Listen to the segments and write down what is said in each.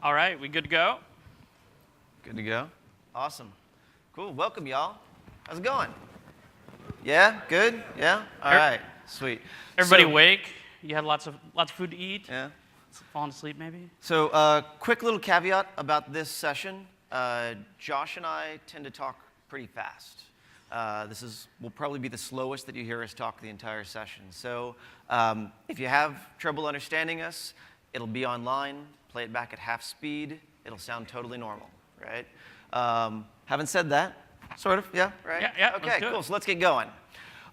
All right, we good to go? Good to go? Awesome. Cool. Welcome, y'all. How's it going? Yeah? Good? Yeah? All right. Sweet. Everybody awake? You had lots of food to eat? Yeah. Falling asleep, maybe? So, quick little caveat about this session. Josh and I tend to talk pretty fast. Will probably be the slowest that you hear us talk the entire session. So, if you have trouble understanding us, it'll be online. Play it back at half speed. It'll sound totally normal, right? Having said that, sort of, yeah, right? Yeah. Okay, cool. So let's get going.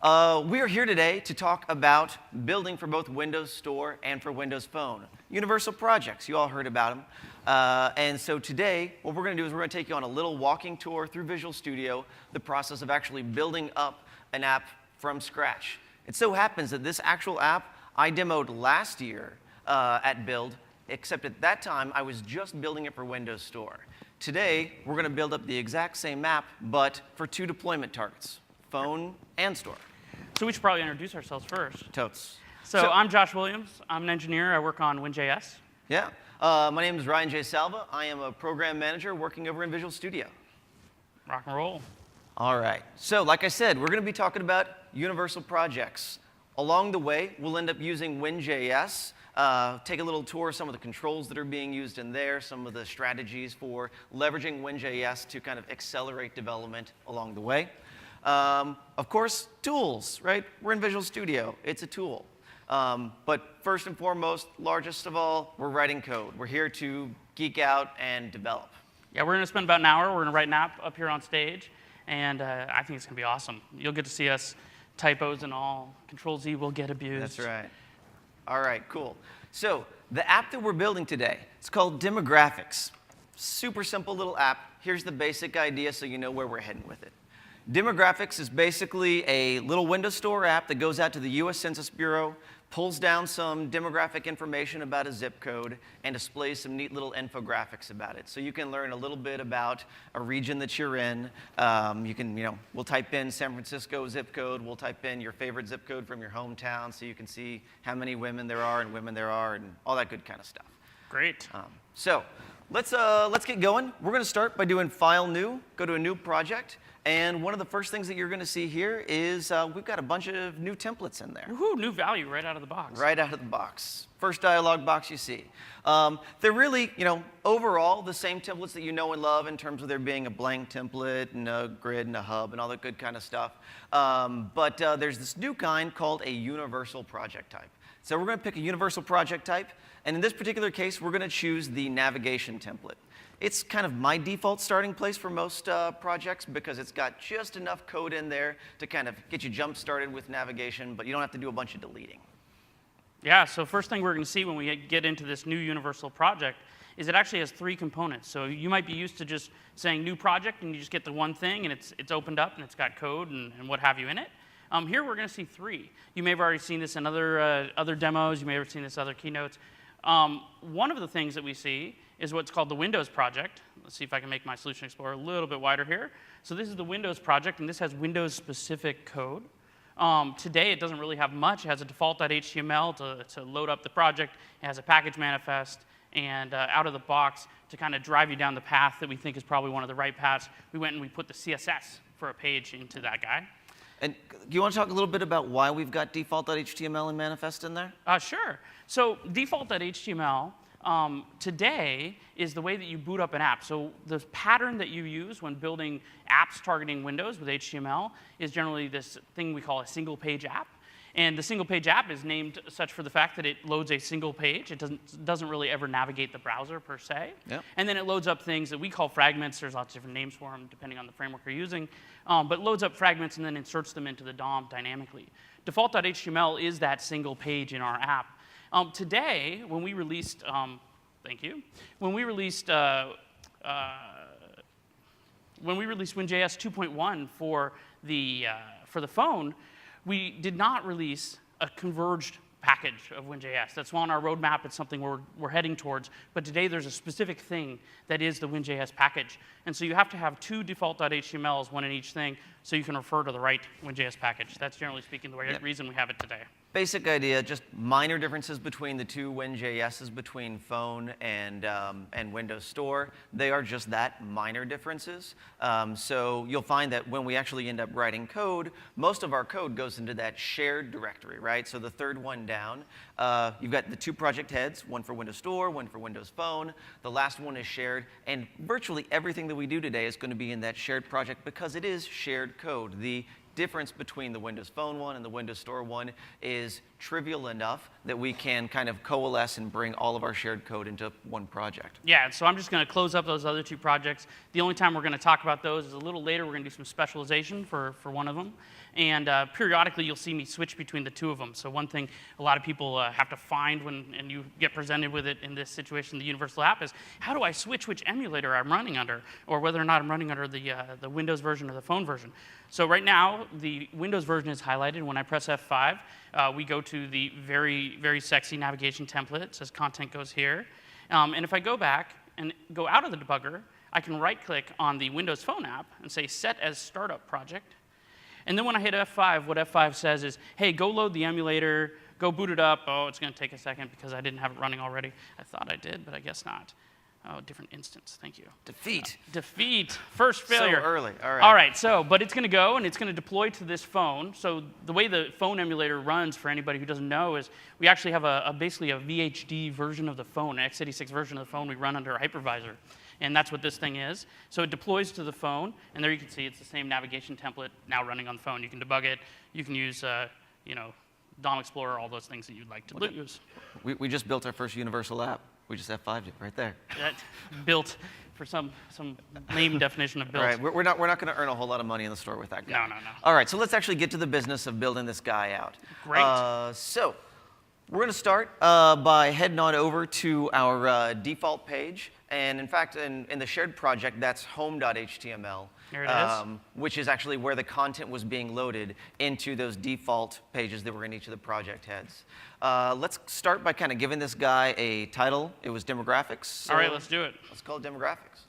We're here today to talk about building for both Windows Store and for Windows Phone. Universal projects, you all heard about them. And so today, what we're going to do is we're going to take you on a little walking tour through Visual Studio, the process of actually building up an app from scratch. It so happens that this actual app I demoed last year at Build, except at that time I was just building it for Windows Store. Today, we're going to build up the exact same app, but for two deployment targets, phone and store. So we should probably introduce ourselves first. Totes. So I'm Josh Williams. I'm an engineer. I work on WinJS. Yeah. My name is Ryan J. Salva. I am a program manager working over in Visual Studio. Rock and roll. All right. So like I said, we're going to be talking about universal projects. Along the way, we'll end up using WinJS. Take a little tour of some of the controls that are being used in there, some of the strategies for leveraging WinJS to kind of accelerate development along the way. Of course, tools, right? We're in Visual Studio. It's a tool. But first and foremost, largest of all, we're writing code. We're here to geek out and develop. Yeah, we're going to spend about an hour. We're going to write an app up here on stage, and I think it's going to be awesome. You'll get to see us typos and all. Control-Z will get abused. That's right. All right, cool. So the app that we're building today, it's called Demographics. Super simple little app. Here's the basic idea so you know where we're heading with it. Demographics is basically a little Windows Store app that goes out to the US Census Bureau, pulls down some demographic information about a zip code, and displays some neat little infographics about it. So you can learn a little bit about a region that you're in. We'll type in San Francisco zip code. We'll type in your favorite zip code from your hometown so you can see how many women there are and all that good kind of stuff. Great. So let's get going. We're going to start by doing File New, go to a new project. And one of the first things that you're going to see here is we've got a bunch of new templates in there. Woohoo, new value right out of the box. Right out of the box. First dialog box you see. They're really, overall the same templates that you know and love in terms of there being a blank template and a grid and a hub and all that good kind of stuff. But there's this new kind called a universal project type. So we're going to pick a universal project type. And in this particular case, we're going to choose the navigation template. It's kind of my default starting place for most projects because it's got just enough code in there to kind of get you jump started with navigation, but you don't have to do a bunch of deleting. Yeah, so first thing we're going to see when we get into this new universal project is it actually has three components. So you might be used to just saying new project and you just get the one thing and it's opened up and it's got code and what have you in it. Here we're going to see three. You may have already seen this in other demos. You may have seen this in other keynotes. One of the things that we see is what's called the Windows project. Let's see if I can make my Solution Explorer a little bit wider here. So this is the Windows project, and this has Windows-specific code. Today, it doesn't really have much. It has a default.html to load up the project. It has a package manifest, and out of the box, to kind of drive you down the path that we think is probably one of the right paths, we went and we put the CSS for a page into that guy. And do you want to talk a little bit about why we've got default.html and manifest in there? Sure. So default.html today is the way that you boot up an app. So the pattern that you use when building apps targeting Windows with HTML is generally this thing we call a single page app. And the single page app is named such for the fact that it loads a single page. It doesn't really ever navigate the browser per se. Yep. And then it loads up things that we call fragments. There's lots of different names for them depending on the framework you're using. But loads up fragments and then inserts them into the DOM dynamically. Default.html is that single page in our app. Today, when we released, when we released WinJS 2.1 for the phone, we did not release a converged package of WinJS. That's on our roadmap. It's something we're heading towards. But today, there's a specific thing that is the WinJS package. And so you have to have two default.htmls, one in each thing, so you can refer to the right WinJS package. That's generally speaking the Yep. reason we have it today. Basic idea, just minor differences between the two WinJSs between phone and Windows Store. They are just that, minor differences. So you'll find that when we actually end up writing code, most of our code goes into that shared directory, right? So the third one down, you've got the two project heads, one for Windows Store, one for Windows Phone. The last one is shared, and virtually everything that we do today is going to be in that shared project because it is shared code. The difference between the Windows Phone one and the Windows Store one is trivial enough that we can kind of coalesce and bring all of our shared code into one project. Yeah, so I'm just going to close up those other two projects. The only time we're going to talk about those is a little later. We're going to do some specialization for one of them. And periodically, you'll see me switch between the two of them. So one thing a lot of people have to find and you get presented with it in this situation, the universal app, is how do I switch which emulator I'm running under, or whether or not I'm running under the Windows version or the phone version. So right now, the Windows version is highlighted. When I press F5, we go to the very, very sexy navigation template. It says content goes here. And if I go back and go out of the debugger, I can right-click on the Windows Phone app and say Set as Startup Project. And then when I hit F5, what F5 says is, hey, go load the emulator, go boot it up. Oh, it's going to take a second because I didn't have it running already. I thought I did, but I guess not. Oh, different instance. Thank you. Defeat. Defeat. First failure. So early. All right. All right. So, but it's going to go and it's going to deploy to this phone. So the way the phone emulator runs, for anybody who doesn't know, is we actually have basically a VHD version of the phone, an x86 version of the phone we run under a hypervisor. And that's what this thing is. So it deploys to the phone, and there you can see it's the same navigation template now running on the phone. You can debug it. You can use, DOM Explorer, all those things that you'd like to use. We just built our first universal app. We just F5'd it right there. That built for some lame definition of built. All right, we're not going to earn a whole lot of money in the store with that guy. No. All right, so let's actually get to the business of building this guy out. Great. So we're going to start by heading on over to our default page. And in fact, in the shared project, that's home.html. There it is. Which is actually where the content was being loaded into those default pages that were in each of the project heads. Let's start by kind of giving this guy a title. It was demographics. So All right, let's do it. let's call it demographics.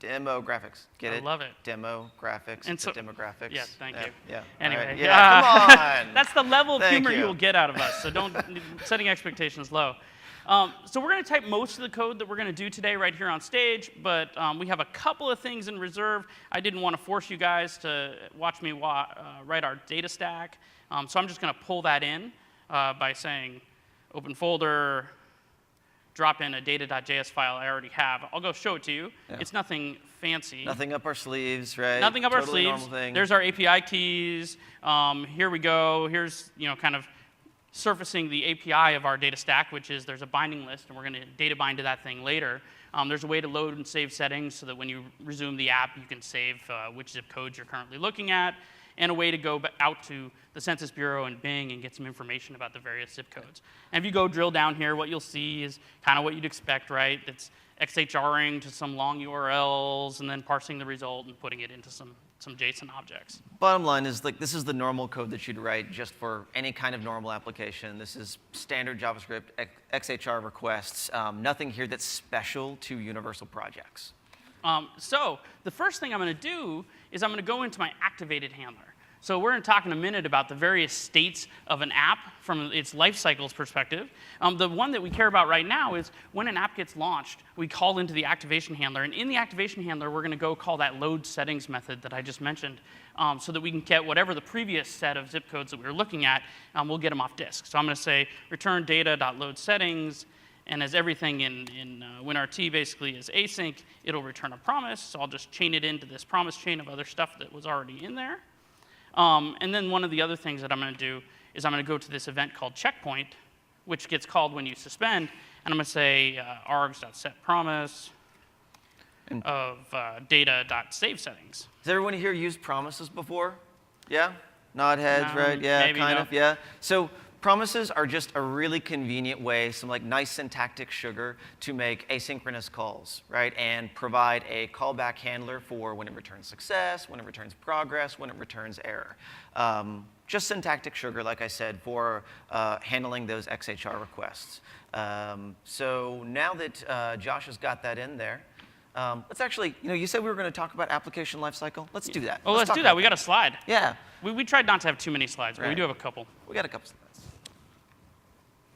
Demographics. Get it? I love it. Demographics. And so, demographics. Yes, thank you. Yeah. Anyway, All right. Yeah, come on. That's the level of Thank humor you. you will get out of us. So don't setting expectations low. So we're going to type most of the code that we're going to do today right here on stage, but we have a couple of things in reserve. I didn't want to force you guys to watch me write our data stack, so I'm just going to pull that in by saying open folder, drop in a data.js file I already have. I'll go show it to you. Yeah. It's nothing fancy. Nothing up our sleeves, right? Nothing up totally our sleeves. Normal thing. There's our API keys. Here we go. Here's kind of surfacing the API of our data stack, which is there's a binding list, and we're going to data bind to that thing later. There's a way to load and save settings so that when you resume the app, you can save which zip codes you're currently looking at, and a way to go out to the Census Bureau and Bing and get some information about the various zip codes. And if you go drill down here, what you'll see is kind of what you'd expect, right? It's XHRing to some long URLs and then parsing the result and putting it into some JSON objects. Bottom line is, like, this is the normal code that you'd write just for any kind of normal application. This is standard JavaScript, XHR requests, nothing here that's special to universal projects. So the first thing I'm going to do is I'm going to go into my activated handler. So we're going to talk in a minute about the various states of an app from its life cycles perspective. The one that we care about right now is when an app gets launched, we call into the activation handler. And in the activation handler, we're going to go call that load settings method that I just mentioned so that we can get whatever the previous set of zip codes that we were looking at, we'll get them off disk. So I'm going to say return data.loadSettings. And as everything in WinRT basically is async, it'll return a promise. So I'll just chain it into this promise chain of other stuff that was already in there. And then one of the other things that I'm going to do is I'm going to go to this event called checkpoint, which gets called when you suspend. And I'm going to say args.setPromise of data.saveSettings. Has everyone here used promises before? Yeah? Nod heads, right? Yeah, maybe kind no. of, yeah. So promises are just a really convenient way, some like nice syntactic sugar to make asynchronous calls, right? And provide a callback handler for when it returns success, when it returns progress, when it returns error. Just syntactic sugar, like I said, for handling those XHR requests. So now that Josh has got that in there, Let's actually, you said we were going to talk about application lifecycle. Let's do that. Oh, let's do that. We got a slide. Yeah. We tried not to have too many slides, but we Right. do have a couple. We got a couple slides.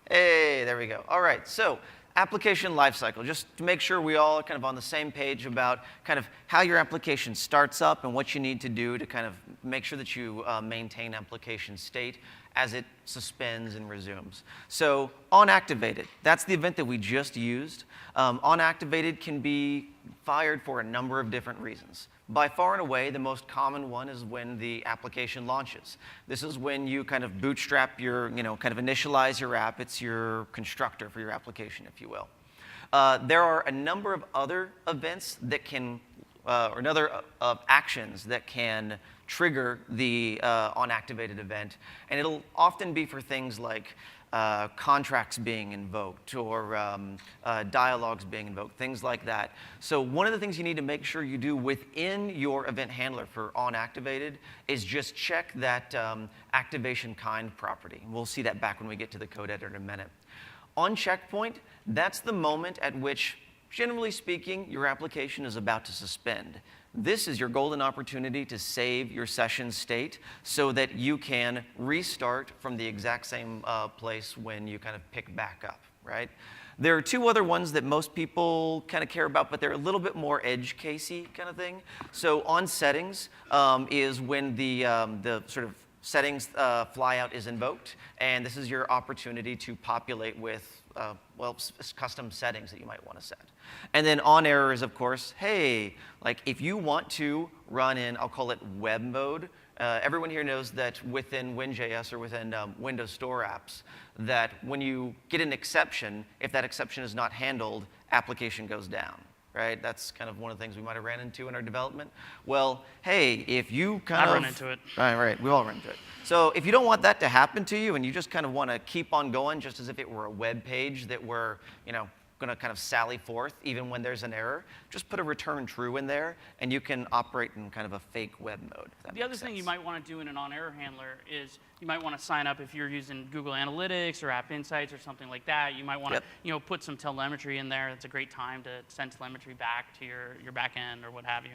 Hey, there we go. All right, so application lifecycle, just to make sure we all are kind of on the same page about kind of how your application starts up and what you need to do to kind of make sure that you maintain application state as it suspends and resumes. So onActivated, that's the event that we just used. OnActivated can be fired for a number of different reasons. By far and away, the most common one is when the application launches. This is when you kind of bootstrap your, kind of initialize your app. It's your constructor for your application, if you will. There are a number of other events that can, or another actions that can trigger the onActivated event. And it'll often be for things like contracts being invoked or dialogues being invoked, things like that. So one of the things you need to make sure you do within your event handler for onActivated is just check that activation kind property. We'll see that back when we get to the code editor in a minute. On checkpoint, that's the moment at which, generally speaking, your application is about to suspend. This is your golden opportunity to save your session state so that you can restart from the exact same place when you kind of pick back up, right? There are two other ones that most people kind of care about, but they're a little bit more edge casey kind of thing. So on settings is when the sort of settings flyout is invoked, and this is your opportunity to populate with custom settings that you might want to set. And then on error is, of course, hey, like if you want to run in, I'll call it web mode. Everyone here knows that within Win.js or within Windows Store apps, that when you get an exception, if that exception is not handled, application goes down. Right? That's kind of one of the things we might have ran into in our development. Well, hey, if you kind of... I run into it. Right, we all run into it. So if you don't want that to happen to you and you just kind of want to keep on going just as if it were a web page that we're, going to kind of sally forth even when there's an error, just put a return true in there and you can operate in kind of a fake web mode. The other thing you might want to do in an on-error handler is you might want to sign up if you're using Google Analytics or App Insights or something like that. You might want to put some telemetry in there. It's a great time to send telemetry back to your back end or what have you.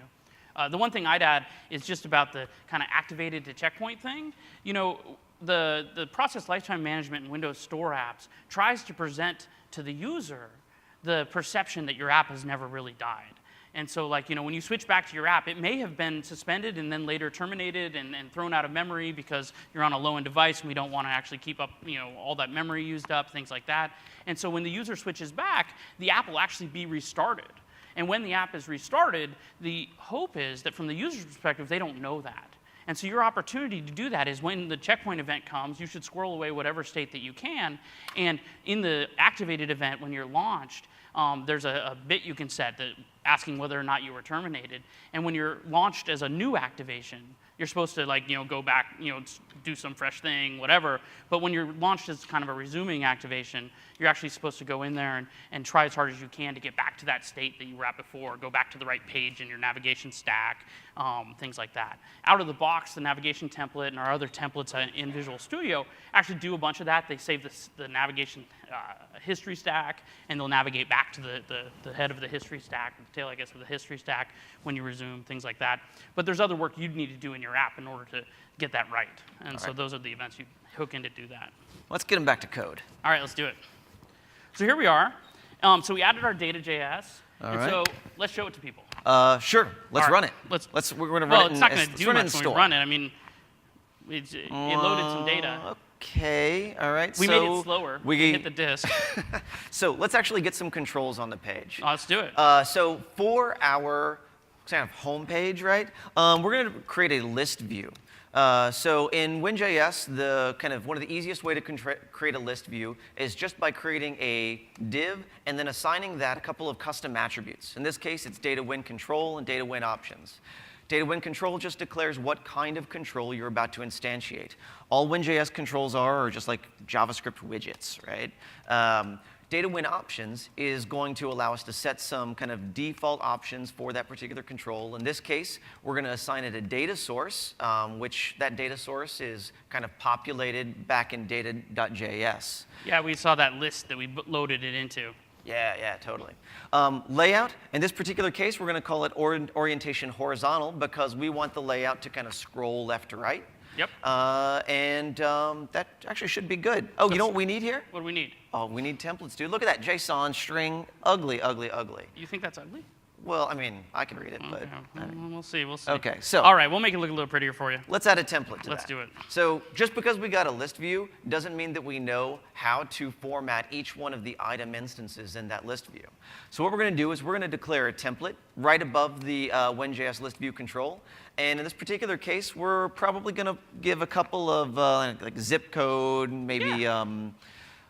The one thing I'd add is just about the kind of activated to checkpoint thing. The process lifetime management in Windows Store apps tries to present to the user the perception that your app has never really died. And so when you switch back to your app, it may have been suspended and then later terminated and thrown out of memory because you're on a low-end device and we don't want to actually keep up all that memory used up, things like that. And so when the user switches back, the app will actually be restarted. And when the app is restarted, the hope is that from the user's perspective, they don't know that. And so your opportunity to do that is when the checkpoint event comes, you should squirrel away whatever state that you can. And in the activated event, when you're launched, there's a bit you can set that asking whether or not you were terminated. And when you're launched as a new activation, you're supposed to go back, do some fresh thing, whatever. But when you're launched as kind of a resuming activation, you're actually supposed to go in there and try as hard as you can to get back to that state that you were at before, go back to the right page in your navigation stack, things like that. Out of the box, the navigation template and our other templates in Visual Studio actually do a bunch of that. They save the navigation history stack, and they'll navigate back to the head of the history stack, the tail, I guess, of the history stack when you resume, things like that. But there's other work you'd need to do in your app in order to get that right. And so those are the events you hook in to do that. Let's get them back to code. All right, let's do it. So here we are. So we added our data.js. So let's show it to people. Sure. Let's run it. We're going to run it. Well, it's not going to do much when we run it. I mean, it loaded some data. Okay. All right. We made it slower. We hit the disk. So let's actually get some controls on the page. Let's do it. So for our kind of home page, right, we're going to create a list view. So in Win.js, one of the easiest way to create a list view is just by creating a div and then assigning that a couple of custom attributes. In this case, it's data win control and data win options. Data win control just declares what kind of control you're about to instantiate. All Win.js controls are just like JavaScript widgets, right? Data win options is going to allow us to set some kind of default options for that particular control. In this case, we're going to assign it a data source, which that data source is kind of populated back in data.js. Yeah, we saw that list that we loaded it into. Yeah, totally. Layout, in this particular case, we're going to call it orientation horizontal because we want the layout to kind of scroll left to right. Yep. That actually should be good. Oh, you know what we need here? What do we need? Oh, we need templates, dude. Look at that JSON string. Ugly, ugly, ugly. You think that's ugly? Well, I mean, I can read it, but... Okay. We'll see. Okay, so... All right, we'll make it look a little prettier for you. Let's add a template to that. Let's do it. So just because we got a list view doesn't mean that we know how to format each one of the item instances in that list view. So what we're going to do is we're going to declare a template right above the when.js list view control. And in this particular case, we're probably going to give a couple of like zip code, maybe, I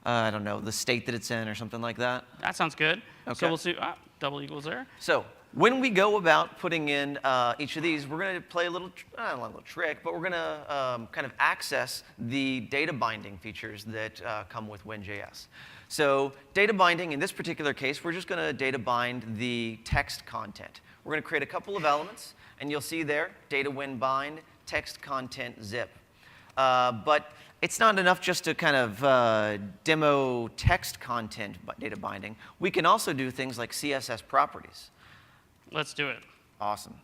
don't know, the state that it's in or something like that. That sounds good. Okay. So we'll see. Double equals there. So when we go about putting in each of these, we're going to play a little trick, but we're going to kind of access the data binding features that come with when.js. So data binding, in this particular case, we're just going to data bind the text content. We're going to create a couple of elements, and you'll see there, data when bind, text content zip. But it's not enough just to kind of demo text content data binding. We can also do things like CSS properties. Let's do it. Awesome.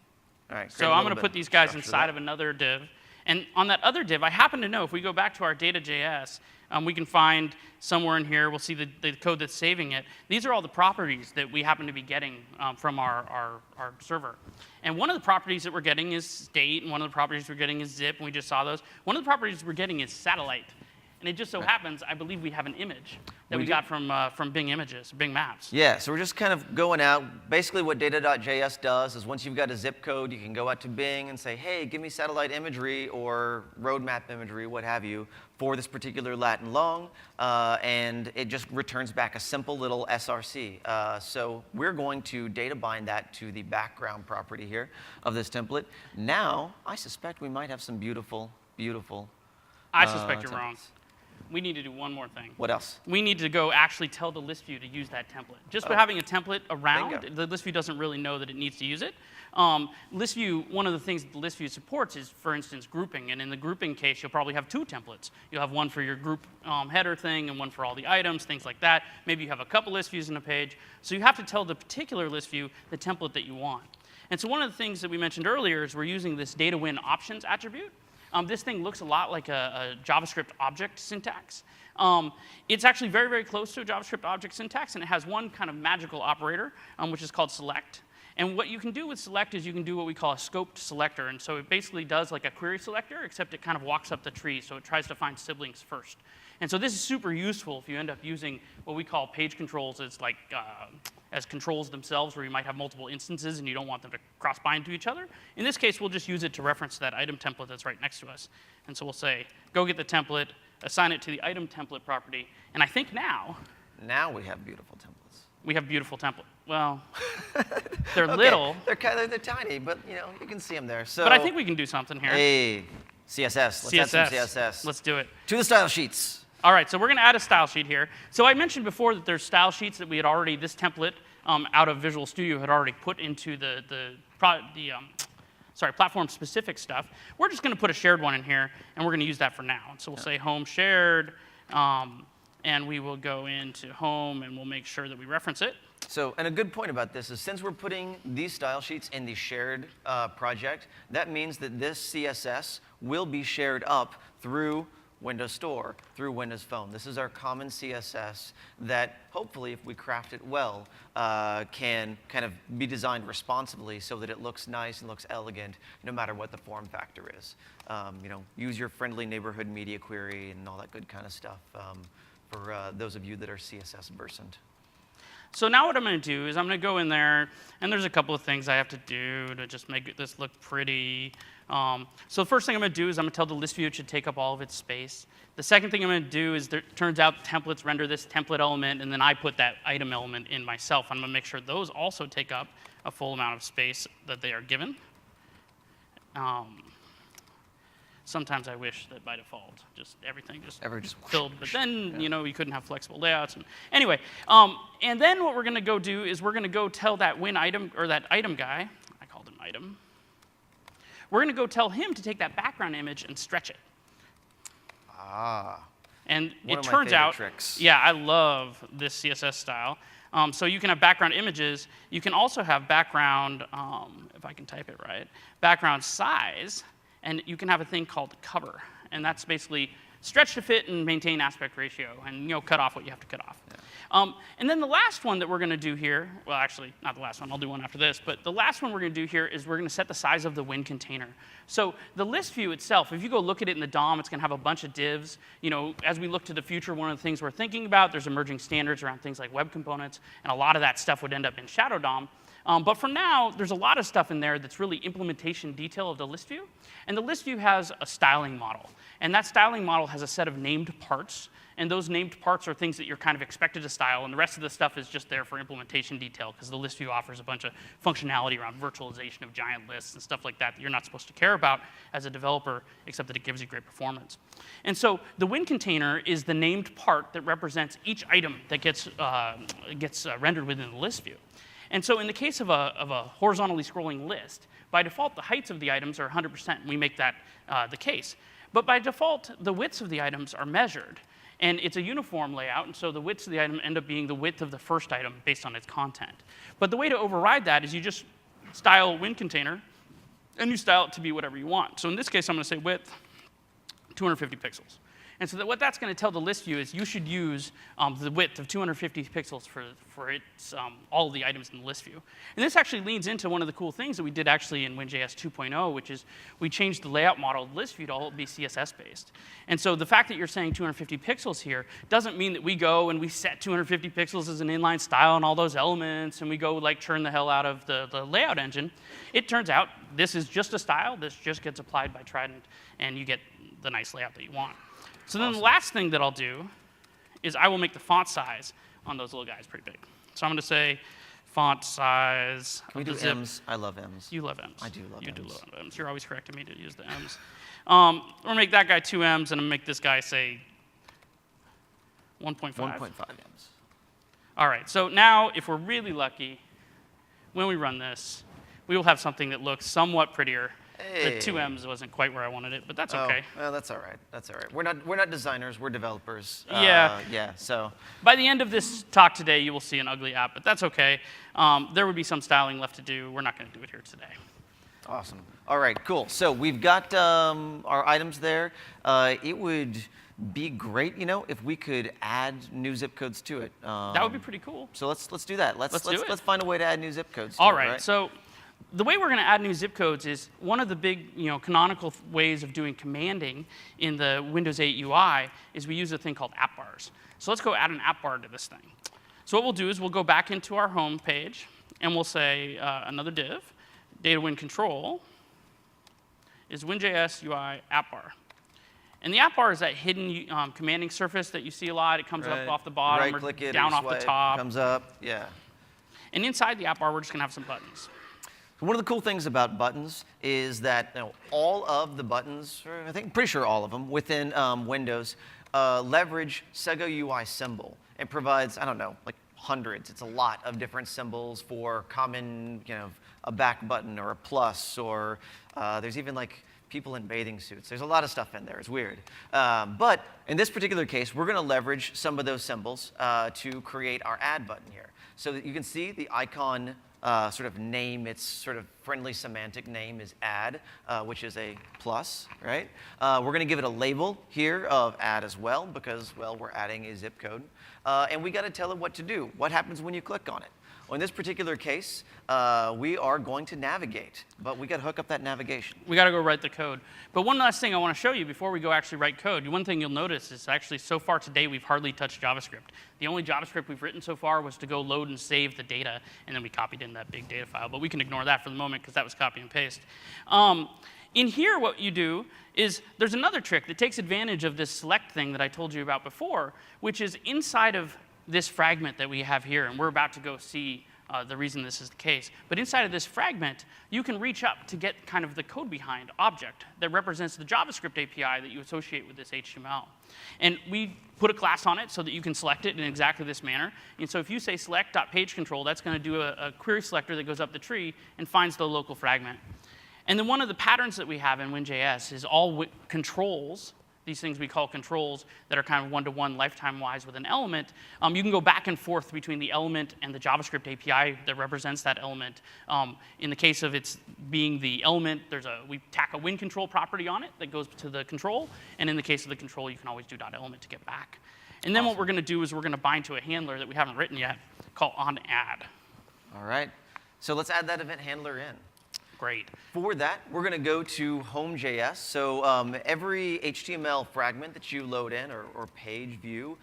All right. So I'm going to put these guys inside of another div. And on that other div, I happen to know if we go back to our data.js, we can find somewhere in here, we'll see the code that's saving it. These are all the properties that we happen to be getting from our server. And one of the properties that we're getting is state, and one of the properties we're getting is zip, and we just saw those. One of the properties we're getting is satellite. And it just so happens, I believe we have an image that we got from Bing Images, Bing Maps. Yeah, so we're just kind of going out. Basically what data.js does is once you've got a zip code, you can go out to Bing and say, hey, give me satellite imagery or roadmap imagery, what have you, for this particular Latin long, and it just returns back a simple little SRC. So we're going to data bind that to the background property here of this template. Now, I suspect we might have some beautiful, beautiful I suspect you're templates. wrong. We need to do one more thing. What else? We need to go actually tell the list view to use that template. Just by having a template around, Bingo. the list view doesn't really know that it needs to use it. List view, one of the things that the list view supports is, for instance, grouping. And in the grouping case, you'll probably have two templates. You'll have one for your group header thing and one for all the items, things like that. Maybe you have a couple list views in a page. So you have to tell the particular list view the template that you want. And so one of the things that we mentioned earlier is we're using this data when options attribute. This thing looks a lot like a JavaScript object syntax. It's actually very, very close to a JavaScript object syntax, and it has one kind of magical operator, which is called select. And what you can do with select is you can do what we call a scoped selector. And so it basically does like a query selector, except it kind of walks up the tree, so it tries to find siblings first. And so this is super useful if you end up using what we call page controls as like as controls themselves, where you might have multiple instances and you don't want them to cross-bind to each other. In this case, we'll just use it to reference that item template that's right next to us. And so we'll say, go get the template, assign it to the item template property. And I think now we have beautiful templates. We have beautiful template. Well, they're little. They're tiny, but you can see them there. So, but I think we can do something here. Hey, CSS. Let's add some CSS. Let's do it. To the style sheets. All right, so we're going to add a style sheet here. So I mentioned before that there's style sheets that we had already, this template out of Visual Studio had already put into the platform-specific stuff. We're just going to put a shared one in here, and we're going to use that for now. And so we'll say home shared, and we will go into home, and we'll make sure that we reference it. So, and a good point about this is since we're putting these style sheets in the shared project, that means that this CSS will be shared up through Windows Store, through Windows Phone. This is our common CSS that hopefully, if we craft it well, can kind of be designed responsibly so that it looks nice and looks elegant no matter what the form factor is. Use your friendly neighborhood media query and all that good kind of stuff for those of you that are CSS versant. So now what I'm going to do is I'm going to go in there, and there's a couple of things I have to do to just make this look pretty. So the first thing I'm going to do is I'm going to tell the list view it should take up all of its space. The second thing I'm going to do is it turns out templates render this template element, and then I put that item element in myself. I'm going to make sure those also take up a full amount of space that they are given. Sometimes I wish that by default, just everything just filled, but then you couldn't have flexible layouts. And anyway, and then what we're going to go do is we're going to go tell that when item or that item guy, I called him item. We're going to go tell him to take that background image and stretch it. Ah. And One it of my turns favorite out, tricks. yeah, I love this CSS style. So you can have background images. You can also have background, if I can type it right, background size, and you can have a thing called cover. And that's basically stretch to fit and maintain aspect ratio, and cut off what you have to cut off. Yeah. And then the last one that we're going to do here, well, actually, not the last one. I'll do one after this. But the last one we're going to do here is we're going to set the size of the Win container. So the list view itself, if you go look at it in the DOM, it's going to have a bunch of divs. As we look to the future, one of the things we're thinking about, there's emerging standards around things like web components, and a lot of that stuff would end up in Shadow DOM. But for now, there's a lot of stuff in there that's really implementation detail of the list view. And the list view has a styling model. And that styling model has a set of named parts. And those named parts are things that you're kind of expected to style. And the rest of the stuff is just there for implementation detail, because the list view offers a bunch of functionality around virtualization of giant lists and stuff like that you're not supposed to care about as a developer, except that it gives you great performance. And so the Win container is the named part that represents each item that gets rendered within the list view. And so in the case of a horizontally scrolling list, by default, the heights of the items are 100%. We make that the case. But by default, the widths of the items are measured. And it's a uniform layout, and so the widths of the item end up being the width of the first item based on its content. But the way to override that is you just style Win container, and you style it to be whatever you want. So in this case, I'm going to say width 250 pixels. And so what that's going to tell the list view is you should use the width of 250 pixels for all of the items in the list view. And this actually leads into one of the cool things that we did actually in WinJS 2.0, which is we changed the layout model of the list view to all be CSS-based. And so the fact that you're saying 250 pixels here doesn't mean that we go and we set 250 pixels as an inline style and all those elements, and we go like churn the hell out of the layout engine. It turns out this is just a style. This just gets applied by Trident, and you get the nice layout that you want. So then the last thing that I'll do is I will make the font size on those little guys pretty big. So I'm going to say font size. Can we do M's? I love M's. You love M's. I do love M's. You do love M's. You're always correcting me to use the M's. I'm going to make that guy 2 M's, and I'm going to make this guy, say, 1.5. 1.5 M's. All right. So now, if we're really lucky, when we run this, we will have something that looks somewhat prettier. Hey. The 2 M's wasn't quite where I wanted it, but that's okay. Well, that's all right. That's all right. We're not designers. We're developers. Yeah. Yeah. So. By the end of this talk today, you will see an ugly app, but that's okay. There would be some styling left to do. We're not going to do it here today. Awesome. All right. Cool. So we've got our items there. It would be great, if we could add new zip codes to it. That would be pretty cool. So let's do that. Let's find a way to add new zip codes. All right. So the way we're going to add new zip codes is one of the big, canonical ways of doing commanding in the Windows 8 UI is we use a thing called app bars. So let's go add an app bar to this thing. So what we'll do is we'll go back into our home page, and we'll say another div, data win control is WinJS UI app bar. And the app bar is that hidden commanding surface that you see a lot. It comes up off the bottom or down off the top. Comes up, yeah. And inside the app bar, we're just going to have some buttons. One of the cool things about buttons is that all of the buttons, or I'm pretty sure all of them, within Windows, leverage Sego UI symbol. It provides, I don't know, like hundreds. It's a lot of different symbols for common, a back button or a plus, or there's even like people in bathing suits. There's a lot of stuff in there. It's weird. But in this particular case, we're going to leverage some of those symbols to create our add button here. So that you can see the icon sort of name, its sort of friendly semantic name is add, which is a plus, right? We're going to give it a label here of add as well because, well, we're adding a zip code. And we got to tell it what to do. What happens when you click on it? Well, in this particular case, we are going to navigate, but we got to hook up that navigation. We got to go write the code. But one last thing I want to show you before we go actually write code. One thing you'll notice is actually so far today we've hardly touched JavaScript. The only JavaScript we've written so far was to go load and save the data, and then we copied in that big data file. But we can ignore that for the moment because that was copy and paste. In here, what you do is there's another trick that takes advantage of this select thing that I told you about before, which is inside of this fragment that we have here, and we're about to go see the reason this is the case. But inside of this fragment, you can reach up to get kind of the code behind object that represents the JavaScript API that you associate with this HTML. And we put a class on it so that you can select it in exactly this manner. And so if you say select.pageControl, that's going to do a query selector that goes up the tree and finds the local fragment. And then one of the patterns that we have in WinJS is all controls these things we call controls that are kind of one-to-one lifetime-wise with an element, you can go back and forth between the element and the JavaScript API that represents that element. In the case of its being the element, we tack a win control property on it that goes to the control, and in the case of the control, you can always do .element to get back. And then what we're going to do is we're going to bind to a handler that we haven't written yet called onAdd. All right. So let's add that event handler in. Great. For that, we're going to go to home.js. So every HTML fragment that you load in or page view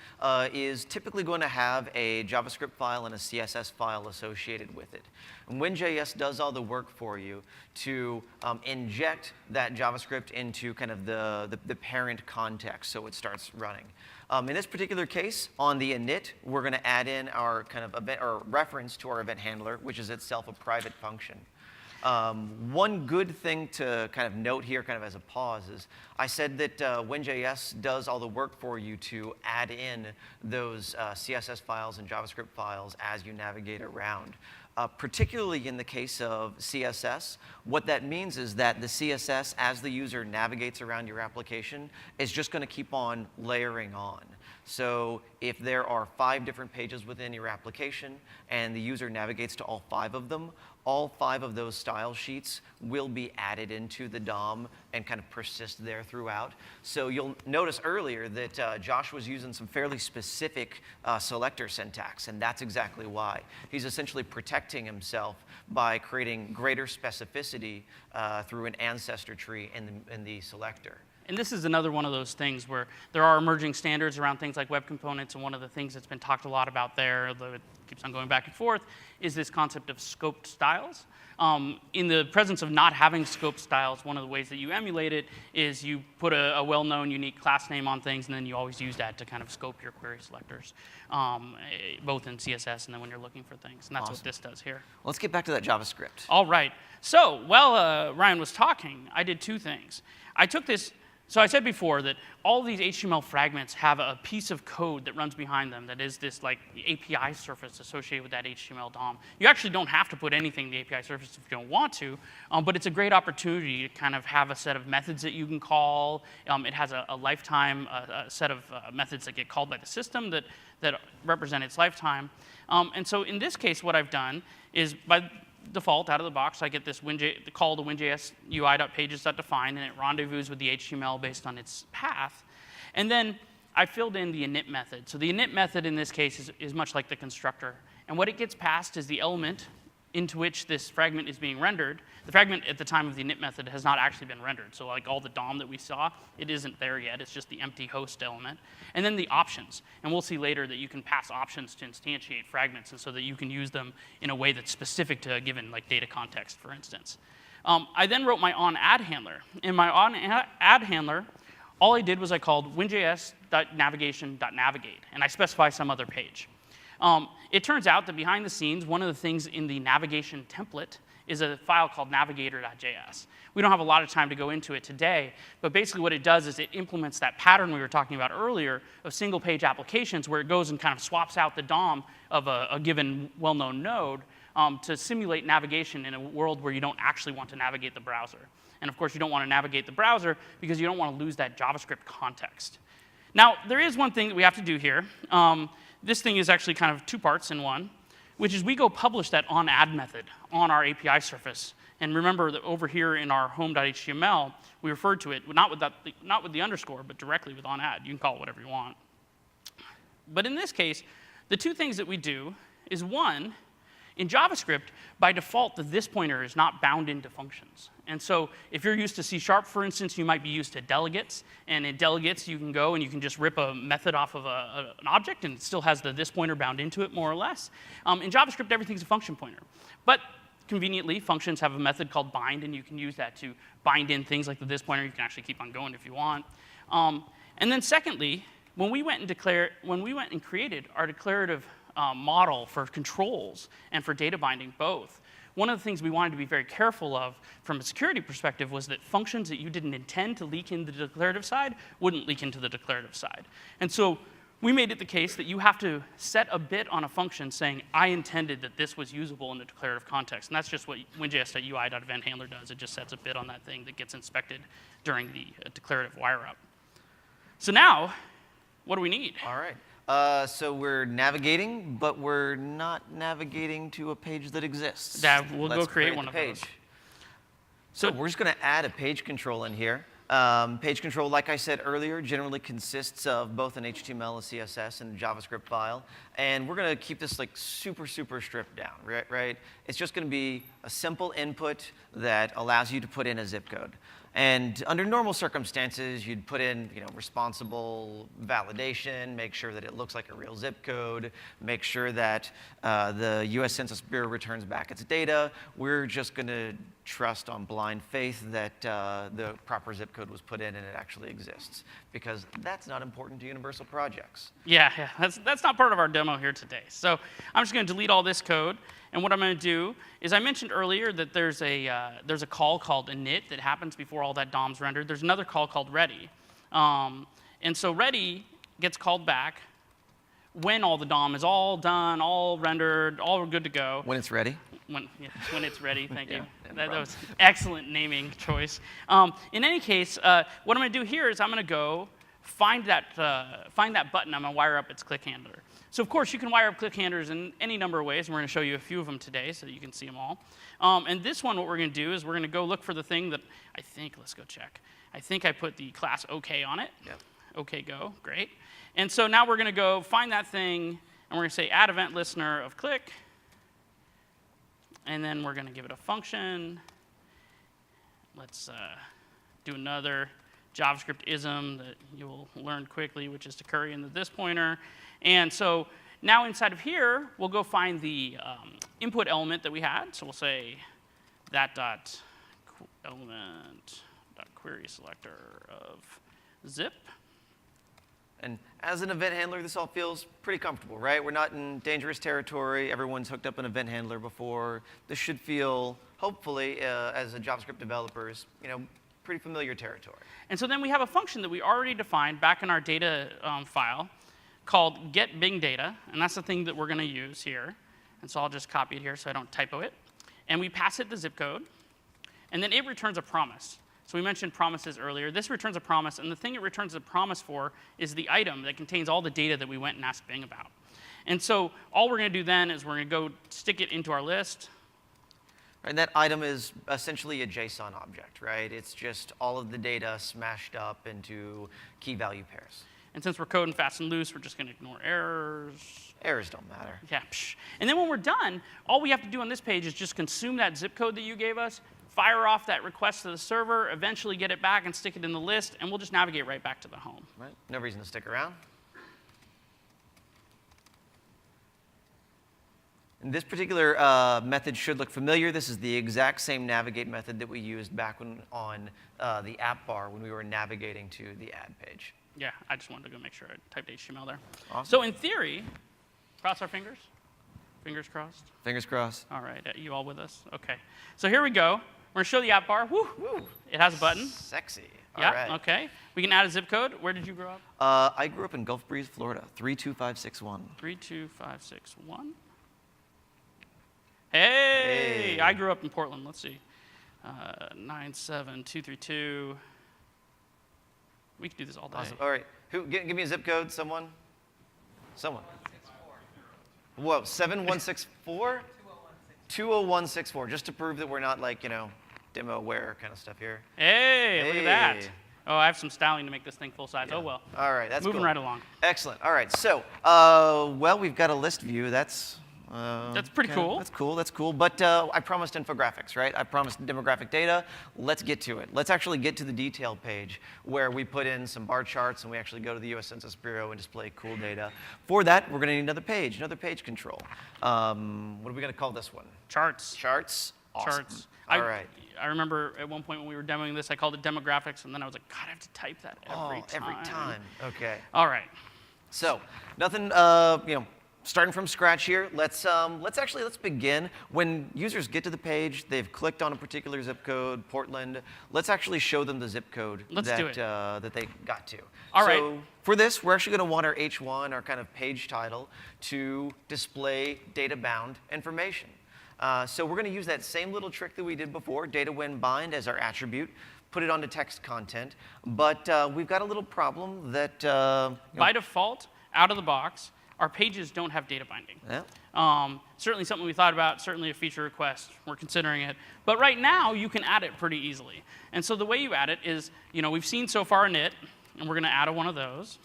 is typically going to have a JavaScript file and a CSS file associated with it. And WinJS does all the work for you to inject that JavaScript into kind of the parent context so it starts running. In this particular case, on the init, we're going to add in our kind of event or reference to our event handler, which is itself a private function. One good thing to kind of note here, kind of as a pause, is I said that WinJS does all the work for you to add in those CSS files and JavaScript files as you navigate around. Particularly in the case of CSS, what that means is that the CSS, as the user navigates around your application, is just going to keep on layering on. So if there are 5 different pages within your application and the user navigates to all 5 of them, all 5 of those style sheets will be added into the DOM and kind of persist there throughout. So you'll notice earlier that Josh was using some fairly specific selector syntax, and that's exactly why. He's essentially protecting himself by creating greater specificity through an ancestor tree in the selector. And this is another one of those things where there are emerging standards around things like web components, and one of the things that's been talked a lot about there, although it keeps on going back and forth, is this concept of scoped styles. In the presence of not having scoped styles, one of the ways that you emulate it is you put a well-known unique class name on things, and then you always use that to kind of scope your query selectors, both in CSS and then when you're looking for things. And that's what this does here. Let's get back to that JavaScript. All right. So while Ryan was talking, I did 2 things. I took this. So I said before that all these HTML fragments have a piece of code that runs behind them that is this like API surface associated with that HTML DOM. You actually don't have to put anything in the API surface if you don't want to, but it's a great opportunity to kind of have a set of methods that you can call. It has a lifetime set of methods that get called by the system that represent its lifetime. And so in this case, what I've done is by default, out of the box, I get this call to WinJS UI.pages.define, and it rendezvous with the HTML based on its path. And then I filled in the init method. So the init method in this case is much like the constructor. And what it gets passed is the element into which this fragment is being rendered. The fragment at the time of the init method has not actually been rendered. So like all the DOM that we saw, it isn't there yet. It's just the empty host element. And then the options. And we'll see later that you can pass options to instantiate fragments, and so that you can use them in a way that's specific to a given like data context, for instance. I then wrote my onAdd handler. In my onAdd handler, all I did was I called winjs.navigation.navigate, and I specify some other page. It turns out that behind the scenes, one of the things in the navigation template is a file called navigator.js. We don't have a lot of time to go into it today, but basically what it does is it implements that pattern we were talking about earlier of single-page applications where it goes and kind of swaps out the DOM of a given well-known node to simulate navigation in a world where you don't actually want to navigate the browser. And of course, you don't want to navigate the browser because you don't want to lose that JavaScript context. Now, there is one thing that we have to do here. This thing is actually kind of 2 parts in one, which is we go publish that onAdd method on our API surface. And remember that over here in our home.html, we referred to it not with the underscore, but directly with onAdd. You can call it whatever you want. But in this case, the 2 things that we do is, one, in JavaScript, by default, the this pointer is not bound into functions. And so if you're used to C#, for instance, you might be used to delegates. And in delegates, you can go and you can just rip a method off of an object, and it still has the this pointer bound into it, more or less. In JavaScript, everything's a function pointer. But conveniently, functions have a method called bind, and you can use that to bind in things like the this pointer. You can actually keep on going if you want. And then secondly, when we went and created our declarative model for controls and for data binding both, one of the things we wanted to be very careful of from a security perspective was that functions that you didn't intend to leak into the declarative side wouldn't leak into the declarative side. And so we made it the case that you have to set a bit on a function saying, I intended that this was usable in the declarative context. And that's just what winjs.ui.eventhandler does. It just sets a bit on that thing that gets inspected during the declarative wire-up. So now, what do we need? All right. So we're navigating, but we're not navigating to a page that exists. We'll Let's go create one of page. those. So we're just going to add a page control in here. Page control, like I said earlier, generally consists of both an HTML, a CSS, and a JavaScript file. And we're going to keep this like super stripped down, right? It's just going to be a simple input that allows you to put in a zip code. And under normal circumstances, you'd put in, responsible validation, make sure that it looks like a real zip code, make sure that the US Census Bureau returns back its data. We're just going to trust on blind faith that the proper zip code was put in and it actually exists, because that's not important to universal projects. Yeah, that's not part of our demo here today. So I'm just going to delete all this code. And what I'm going to do is, I mentioned earlier that there's a call called init that happens before all that DOM's rendered. There's another call called ready. And so ready gets called back when all the DOM is all done, all rendered, all good to go. When it's ready? When it's ready, thank you. No That was excellent naming choice. In any case, what I'm going to do here is I'm going to go find that button. I'm going to wire up its click handler. So of course, you can wire up click handlers in any number of ways, and we're going to show you a few of them today so that you can see them all. And this one, what we're going to do is we're going to go look for the thing that let's go check. I think I put the class OK on it. Yep. OK, go, great. And so now we're going to go find that thing, and we're going to say add event listener of click. And then we're going to give it a function. Let's do another JavaScript ism that you will learn quickly, which is to curry in the this pointer. And so now inside of here, we'll go find the input element that we had. So we'll say that dot element dot query selector of zip. And as an event handler, this all feels pretty comfortable, right? We're not in dangerous territory. Everyone's hooked up an event handler before. This should feel, hopefully, as a JavaScript developers, pretty familiar territory. And so then we have a function that we already defined back in our data file called getBingData, and that's the thing that we're going to use here. And so I'll just copy it here so I don't typo it. And we pass it the zip code, and then it returns a promise. So we mentioned promises earlier. This returns a promise, and the thing it returns a promise for is the item that contains all the data that we went and asked Bing about. And so all we're going to do then is we're going to go stick it into our list. And that item is essentially a JSON object, right? It's just all of the data smashed up into key value pairs. And since we're coding fast and loose, we're just going to ignore errors. Errors don't matter. Yeah. Psh. And then when we're done, all we have to do on this page is just consume that zip code that you gave us, fire off that request to the server, eventually get it back and stick it in the list, and we'll just navigate right back to the home. Right. No reason to stick around. And this particular method should look familiar. This is the exact same navigate method that we used back on the app bar when we were navigating to the ad page. Yeah, I just wanted to go make sure I typed HTML there. Awesome. So in theory, cross our fingers. Fingers crossed. Fingers crossed. All right, you all with us? OK. So here we go. We're going to show the app bar. Woo. Woo. It has a button. Sexy. Yeah, All right. OK. We can add a zip code. Where did you grow up? I grew up in Gulf Breeze, Florida, 32561. 32561. Hey, I grew up in Portland. Let's see. 97232. We could do this all day. Awesome. All right. Give me a zip code, someone. Someone. 164. Whoa, 7164? 20164, just to prove that we're not like, demo aware kind of stuff here. Hey, look at that. Hey. Oh, I have some styling to make this thing full size. Yeah. Oh, well. All right, that's Moving cool. right along. Excellent. All right, so, well, we've got a list view. That's pretty cool. That's cool. That's cool. But I promised infographics, right? I promised demographic data. Let's get to it. Let's actually get to the detail page where we put in some bar charts and we actually go to the US Census Bureau and display cool data. For that, we're going to need another page control. What are we going to call this one? Charts. Charts. Awesome. Charts. All right. I remember at one point when we were demoing this, I called it demographics, and then I was like, God, I have to type that every time. Every time. Okay. All right. So nothing, starting from scratch here. Let's begin. When users get to the page, they've clicked on a particular zip code, Portland. Let's actually show them the zip code that they got to. All so right. For this, we're actually going to want our H1, our kind of page title, to display data-bound information. So we're going to use that same little trick that we did before, data when bind as our attribute, put it onto text content. But we've got a little problem that By default, out of the box, our pages don't have data binding. Yeah. Certainly something we thought about, certainly a feature request. We're considering it. But right now, you can add it pretty easily. And so the way you add it is, we've seen so far init, and we're going to add one of those.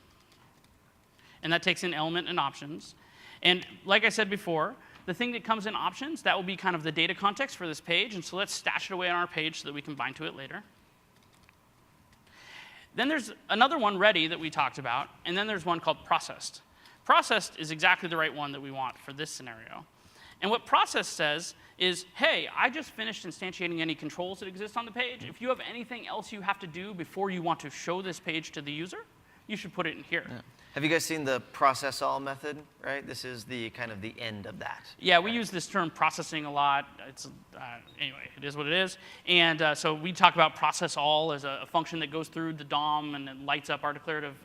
And that takes in element and options. And like I said before, the thing that comes in options, that will be kind of the data context for this page. And so let's stash it away on our page so that we can bind to it later. Then there's another one ready that we talked about. And then there's one called processed. Processed is exactly the right one that we want for this scenario. And what processed says is, hey, I just finished instantiating any controls that exist on the page. If you have anything else you have to do before you want to show this page to the user, you should put it in here. Yeah. Have you guys seen the process all method, right? This is the kind of the end of that. Yeah, we use this term processing a lot. It's, anyway, it is what it is. And so we talk about process all as a function that goes through the DOM and it lights up our declarative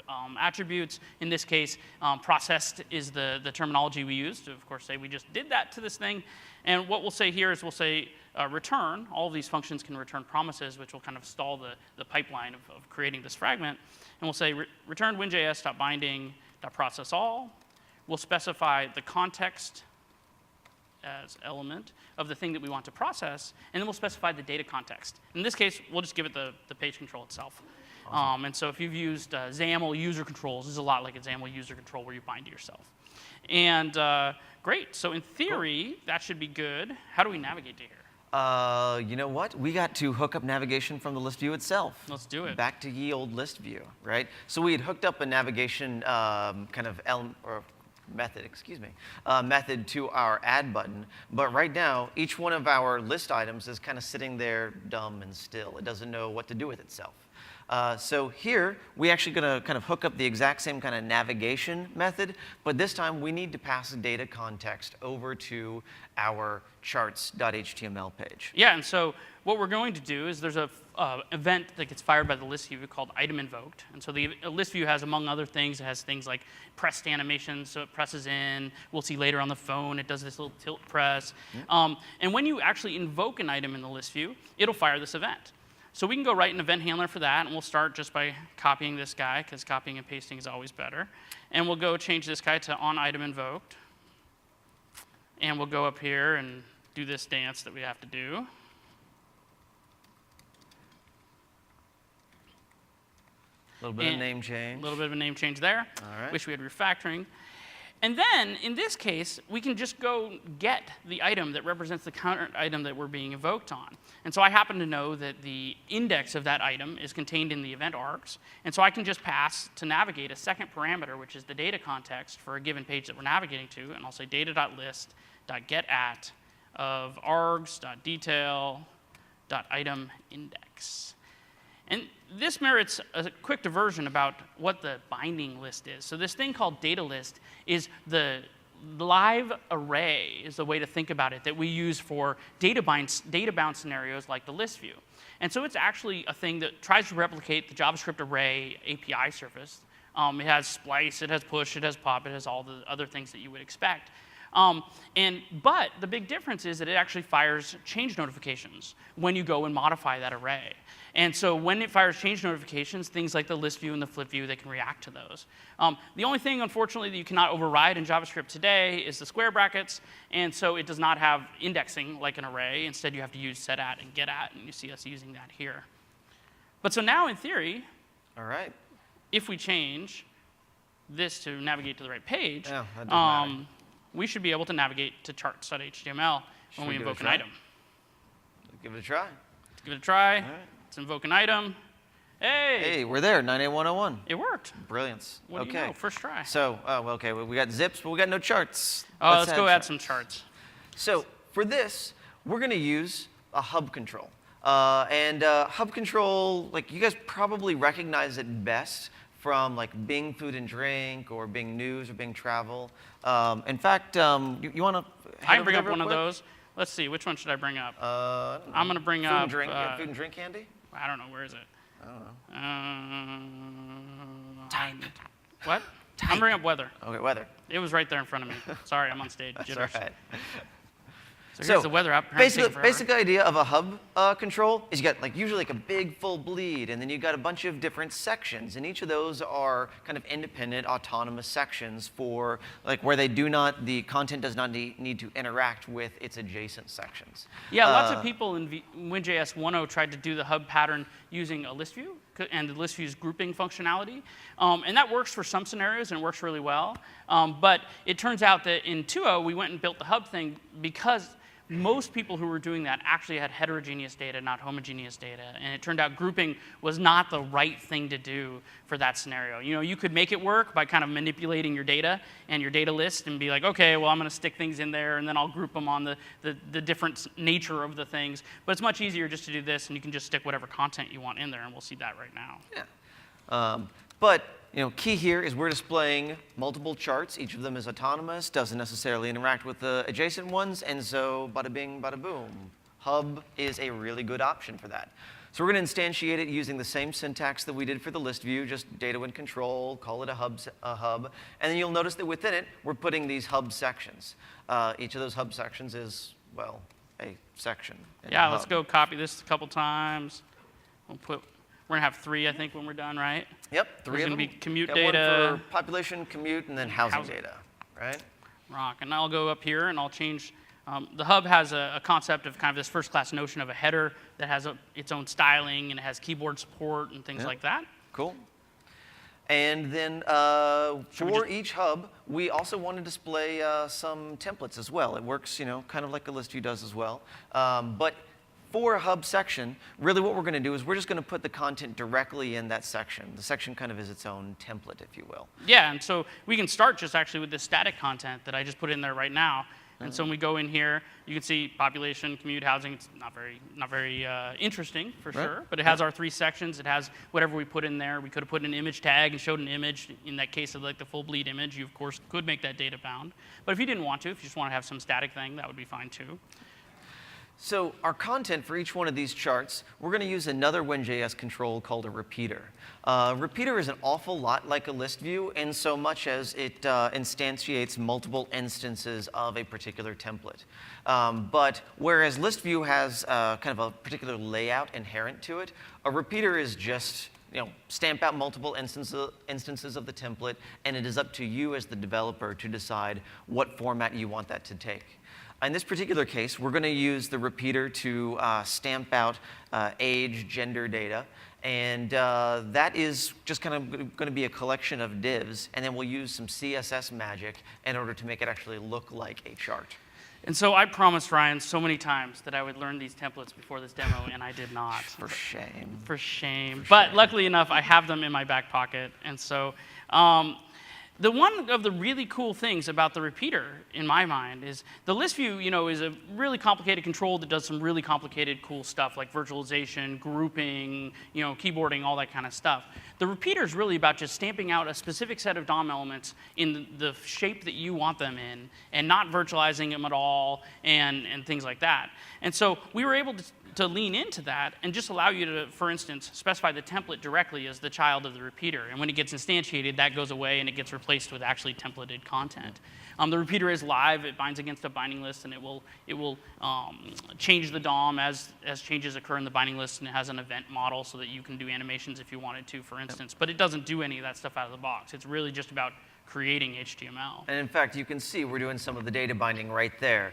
attributes. In this case, processed is the terminology we use to, of course, say we just did that to this thing. And what we'll say here is we'll say return. All of these functions can return promises, which will kind of stall the pipeline of creating this fragment. And we'll say return winjs.binding.processAll. We'll specify the context as element of the thing that we want to process, and then we'll specify the data context. In this case, we'll just give it the page control itself. Awesome. And so if you've used XAML user controls, this is a lot like a XAML user control where you bind to yourself. And great. So in theory, that should be good. How do we navigate to here? You know what? We got to hook up navigation from the list view itself. Let's do it. Back to ye old list view, right? So we had hooked up a navigation kind of method to our add button. But right now, each one of our list items is kind of sitting there dumb and still. It doesn't know what to do with itself. So here, we're actually going to kind of hook up the exact same kind of navigation method, but this time we need to pass data context over to our charts.html page. Yeah, and so what we're going to do is there's a event that gets fired by the list view called item invoked. And so the list view has, among other things, it has things like pressed animations, so it presses in. We'll see later on the phone, it does this little tilt press. Mm-hmm. And when you actually invoke an item in the list view, it'll fire this event. So we can go write an event handler for that, and we'll start just by copying this guy, because copying and pasting is always better. And we'll go change this guy to onItemInvoked. And we'll go up here and do this dance that we have to do. A little bit of name change. A little bit of a name change there. All right. Wish we had refactoring. And then, in this case, we can just go get the item that represents the current item that we're being invoked on. And so I happen to know that the index of that item is contained in the event args. And so I can just pass to navigate a second parameter, which is the data context for a given page that we're navigating to. And I'll say data.list.getAt of args.detail.itemIndex. And this merits a quick diversion about what the binding list is. So this thing called data list is the live array, is the way to think about it, that we use for data-bound scenarios like the list view. And so it's actually a thing that tries to replicate the JavaScript array API surface. It has splice, it has push, it has pop, it has all the other things that you would expect. But the big difference is that it actually fires change notifications when you go and modify that array. And so when it fires change notifications, things like the list view and the flip view, they can react to those. The only thing, unfortunately, that you cannot override in JavaScript today is the square brackets. And so it does not have indexing like an array. Instead, you have to use setAt and getAt, and you see us using that here. But so now, in theory, all right, if we change this to navigate to the right page, that doesn't matter. We should be able to navigate to charts.html when we invoke an item. Let's give it a try. Let's give it a try. All right. Let's invoke an item. Hey! Hey, we're there, 98101. It worked. Brilliance. What do you know? First try. So, okay, we got zips, but we got no charts. Let's go add some charts. So for this, we're going to use a hub control. Hub control, like you guys probably recognize it best from like Bing Food and Drink or Bing News or Bing Travel. In fact, you want to I can bring up one of those. Let's see, which one should I bring up? I'm going to bring up... Food and Drink Candy? I don't know, where is it? I don't know. Type. What? Type. I'm bringing up weather. Okay, weather. It was right there in front of me. Sorry, I'm on stage. That's Jitters. all right. So here's the weather app. Apparently taking forever. basic idea of a hub control is you got usually a big full bleed, and then you got a bunch of different sections, and each of those are kind of independent, autonomous sections for where the content does not need to interact with its adjacent sections. Yeah, lots of people in WinJS 1.0 tried to do the hub pattern using a list view and the list view's grouping functionality. And that works for some scenarios and it works really well. But it turns out that in 2.0, we went and built the hub thing because most people who were doing that actually had heterogeneous data, not homogeneous data. And it turned out grouping was not the right thing to do for that scenario. You could make it work by kind of manipulating your data and your data list and be like, OK, well, I'm going to stick things in there, and then I'll group them on the different nature of the things. But it's much easier just to do this, and you can just stick whatever content you want in there, and we'll see that right now. Yeah. But key here is we're displaying multiple charts. Each of them is autonomous, doesn't necessarily interact with the adjacent ones, and so bada bing, bada boom. Hub is a really good option for that. So we're going to instantiate it using the same syntax that we did for the list view, just data when control, call it a hub, and then you'll notice that within it, we're putting these hub sections. Each of those hub sections is, well, a section. Yeah, let's go copy this a couple times. We're going to have 3, I think, when we're done, right? Yep, 3 of them. There's going to be commute Got data. one for population, commute, and then housing data, right? Rock. And I'll go up here, and I'll change. The hub has a concept of kind of this first-class notion of a header that has its own styling, and it has keyboard support and things like that. Cool. And then for each hub, we also want to display some templates as well. It works, kind of like a list view does as well. But for a hub section, really what we're going to do is we're just going to put the content directly in that section. The section kind of is its own template, if you will. Yeah, and so we can start just actually with this static content that I just put in there right now. And so when we go in here, you can see population, commute, housing. It's not very interesting for sure, but it has our 3 sections. It has whatever we put in there. We could have put an image tag and showed an image. In that case of the full bleed image, you of course could make that data bound. But if you didn't want to, if you just want to have some static thing, that would be fine too. So our content for each one of these charts, we're going to use another WinJS control called a repeater. Repeater is an awful lot like a list view in so much as it instantiates multiple instances of a particular template. But whereas list view has kind of a particular layout inherent to it, a repeater is just stamp out multiple instances of the template, and it is up to you as the developer to decide what format you want that to take. In this particular case, we're going to use the repeater to stamp out age, gender data. And that is just kind of going to be a collection of divs. And then we'll use some CSS magic in order to make it actually look like a chart. And so I promised Ryan so many times that I would learn these templates before this demo, and I did not. For shame. For shame. But luckily enough, I have them in my back pocket. And so one of the really cool things about the repeater, in my mind, is the list view, is a really complicated control that does some really complicated, cool stuff like virtualization, grouping, keyboarding, all that kind of stuff. The repeater is really about just stamping out a specific set of DOM elements in the shape that you want them in, and not virtualizing them at all, and things like that. And so we were able to lean into that and just allow you to, for instance, specify the template directly as the child of the repeater. And when it gets instantiated, that goes away and it gets replaced with actually templated content. The repeater is live. It binds against a binding list, and it will change the DOM as changes occur in the binding list, and it has an event model so that you can do animations if you wanted to, for instance. But it doesn't do any of that stuff out of the box. It's really just about creating HTML. And in fact, you can see we're doing some of the data binding right there.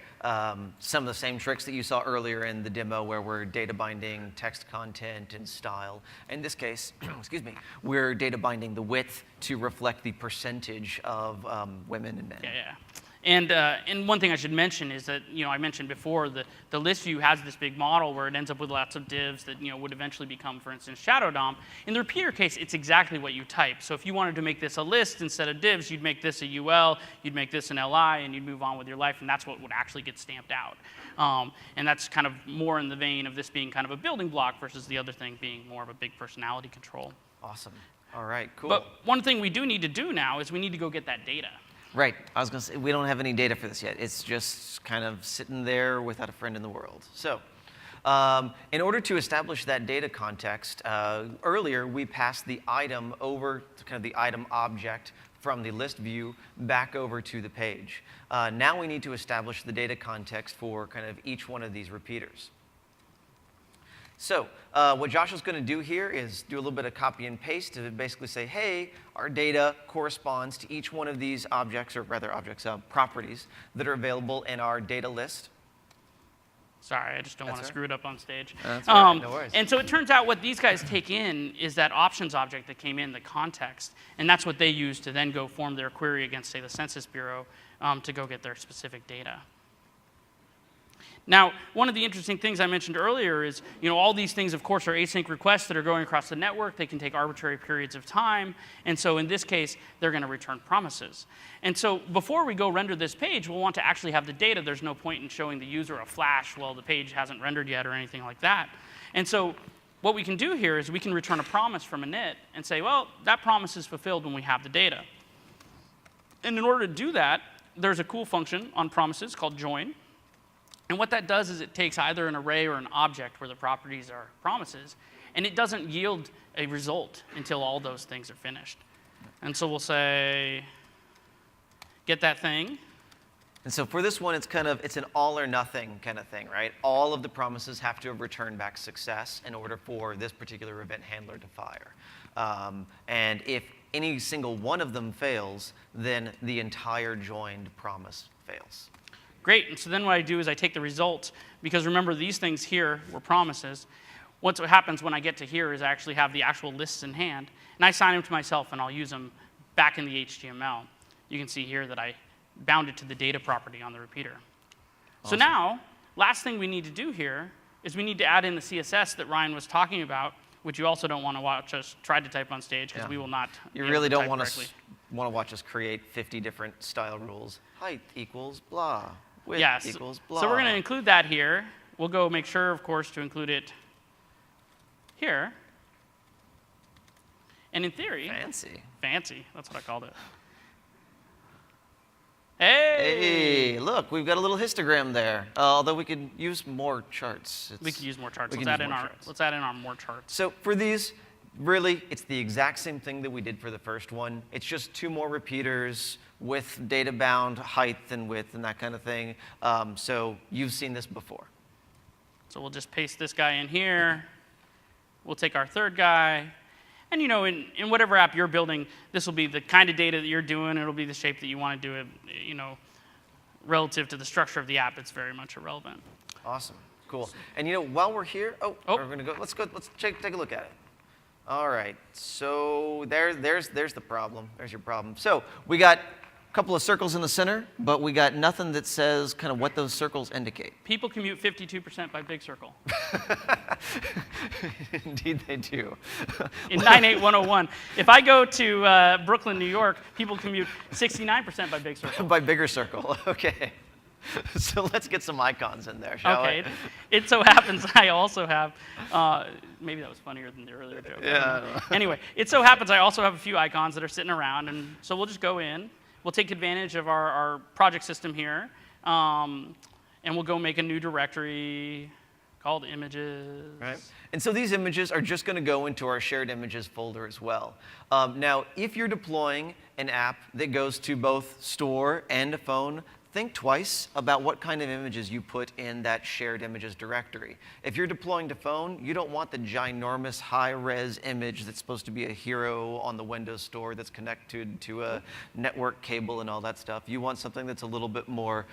Some of the same tricks that you saw earlier in the demo where we're data binding text content and style. In this case, excuse me, we're data binding the width to reflect the percentage of women and men. Yeah. And one thing I should mention is that, I mentioned before, the list view has this big model where it ends up with lots of divs that, would eventually become, for instance, shadow DOM. In the repeater case, it's exactly what you type. So if you wanted to make this a list instead of divs, you'd make this a UL, you'd make this an LI, and you'd move on with your life, and that's what would actually get stamped out. And that's kind of more in the vein of this being kind of a building block versus the other thing being more of a big personality control. Awesome. All right, cool. But one thing we do need to do now is we need to go get that data. Right. I was going to say, we don't have any data for this yet. It's just kind of sitting there without a friend in the world. So in order to establish that data context, earlier we passed the item over to kind of the item object from the list view back over to the page. Now we need to establish the data context for kind of each one of these repeaters. So what Josh is going to do here is do a little bit of copy and paste to basically say, hey, our data corresponds to each one of these objects, or rather objects, properties that are available in our data list. Sorry, I just don't want to all right. screw it up on stage. That's all right, no worries. And so it turns out what these guys take in is that options object that came in, the context, and that's what they use to then go form their query against, say, the Census Bureau to go get their specific data. Now, one of the interesting things I mentioned earlier is, all these things, of course, are async requests that are going across the network. They can take arbitrary periods of time. And so in this case, they're going to return promises. And so before we go render this page, we'll want to actually have the data. There's no point in showing the user a flash while the page hasn't rendered yet or anything like that. And so what we can do here is we can return a promise from init and say, well, that promise is fulfilled when we have the data. And in order to do that, there's a cool function on promises called join. And what that does is it takes either an array or an object where the properties are promises, and it doesn't yield a result until all those things are finished. And so we'll say, get that thing. And so for this one, it's an all or nothing kind of thing, right? All of the promises have to return back success in order for this particular event handler to fire. And if any single one of them fails, then the entire joined promise fails. Great, and so then what I do is I take the result, because remember these things here were promises. What happens when I get to here is I actually have the actual lists in hand, and I assign them to myself, and I'll use them back in the HTML. You can see here that I bound it to the data property on the repeater. Awesome. So now, last thing we need to do here is we need to add in the CSS that Ryan was talking about, which you also don't want to watch us try to type on stage, because we will not You really don't want to watch us create 50 different style rules. Height equals blah. Width equals blah. So we're going to include that here. We'll go make sure, of course, to include it here. And in theory... Fancy. That's what I called it. Hey! Hey, look, we've got a little histogram there. Although we could use more charts. We could use more charts. Let's add in our more charts. So for these, really, it's the exact same thing that we did for the first one. It's just 2 more repeaters with data-bound height and width and that kind of thing. So you've seen this before. So we'll just paste this guy in here. We'll take our third guy. And in whatever app you're building, this will be the kind of data that you're doing. It'll be the shape that you want to do it, relative to the structure of the app. It's very much irrelevant. Awesome, cool. And while we're here, we're gonna go. Let's take a look at it. All right, so there's the problem. There's your problem. So we got a couple of circles in the center, but we got nothing that says kind of what those circles indicate. People commute 52% by big circle. Indeed they do. In 98101. If I go to Brooklyn, New York, people commute 69% by big circle. By bigger circle, okay. So let's get some icons in there, shall we? Okay. It so happens I also have, maybe that was funnier than the earlier joke. Yeah. Anyway, it so happens I also have a few icons that are sitting around, and so we'll just go in. We'll take advantage of our project system here, and we'll go make a new directory called images. Right. And so these images are just going to go into our shared images folder as well. Now, if you're deploying an app that goes to both store and a phone, think twice about what kind of images you put in that shared images directory. If you're deploying to phone, you don't want the ginormous high-res image that's supposed to be a hero on the Windows Store that's connected to a network cable and all that stuff. You want something that's a little bit more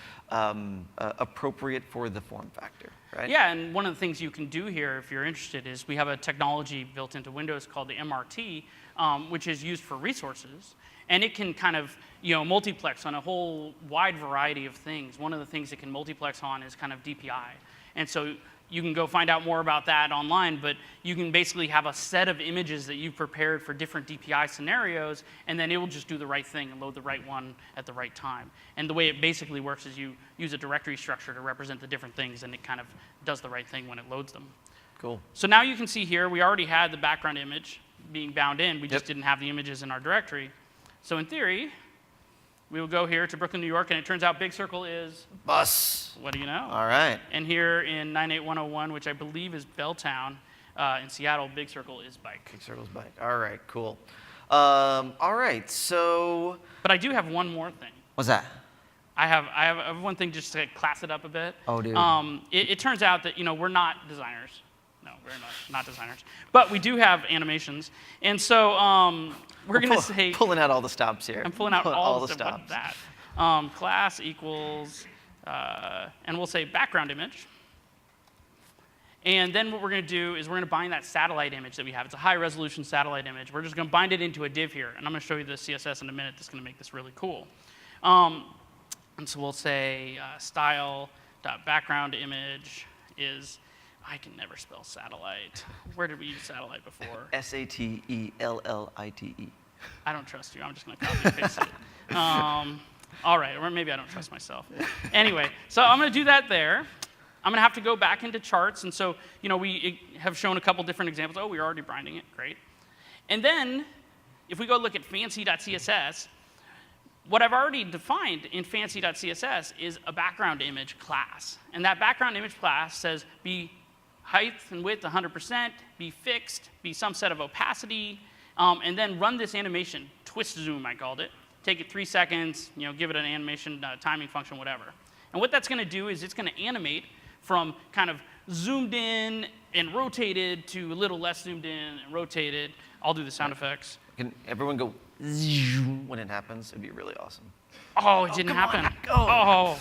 appropriate for the form factor, right? Yeah, and one of the things you can do here, if you're interested, is we have a technology built into Windows called the MRT, which is used for resources. And it can kind of multiplex on a whole wide variety of things. One of the things it can multiplex on is kind of DPI. And so you can go find out more about that online, but you can basically have a set of images that you've prepared for different DPI scenarios, and then it will just do the right thing and load the right one at the right time. And the way it basically works is you use a directory structure to represent the different things, and it kind of does the right thing when it loads them. Cool. So now you can see here, we already had the background image being bound in. We just didn't have the images in our directory. So in theory, we will go here to Brooklyn, New York, and it turns out Big Circle is... Bus. What do you know? All right. And here in 98101, which I believe is Belltown, in Seattle, Big Circle is bike. Big Circle's bike. All right, cool. All right, so But I do have one more thing. what's that? I have one thing just to class it up a bit. Oh, dude. It turns out that we're not designers. No, we're not designers. But we do have animations, and so we're going to say Pulling out all the stops here. I'm pulling out all the stops. stuff. What's that? Class equals, and we'll say background image. And then what we're going to do is we're going to bind that satellite image that we have. It's a high-resolution satellite image. We're just going to bind it into a div here. And I'm going to show you the CSS in a minute that's going to make this really cool. And so we'll say style.background image is, I can never spell satellite. Where did we use satellite before? Satellite. I don't trust you. I'm just going to copy and paste it. All right, or maybe I don't trust myself. Anyway, so I'm going to do that there. I'm going to have to go back into charts. And so, we have shown a couple different examples. Oh, we're already binding it. Great. And then, if we go look at fancy.css, what I've already defined in fancy.css is a background image class. And that background image class says be height and width 100%, be fixed, be some set of opacity, and then run this animation, twist zoom, I called it. Take it 3 seconds, give it an animation timing function, whatever. And what that's going to do is it's going to animate from kind of zoomed in and rotated to a little less zoomed in and rotated. I'll do the sound effects. Can everyone go zoom when it happens? It'd be really awesome. Oh, it didn't happen. Go. Oh,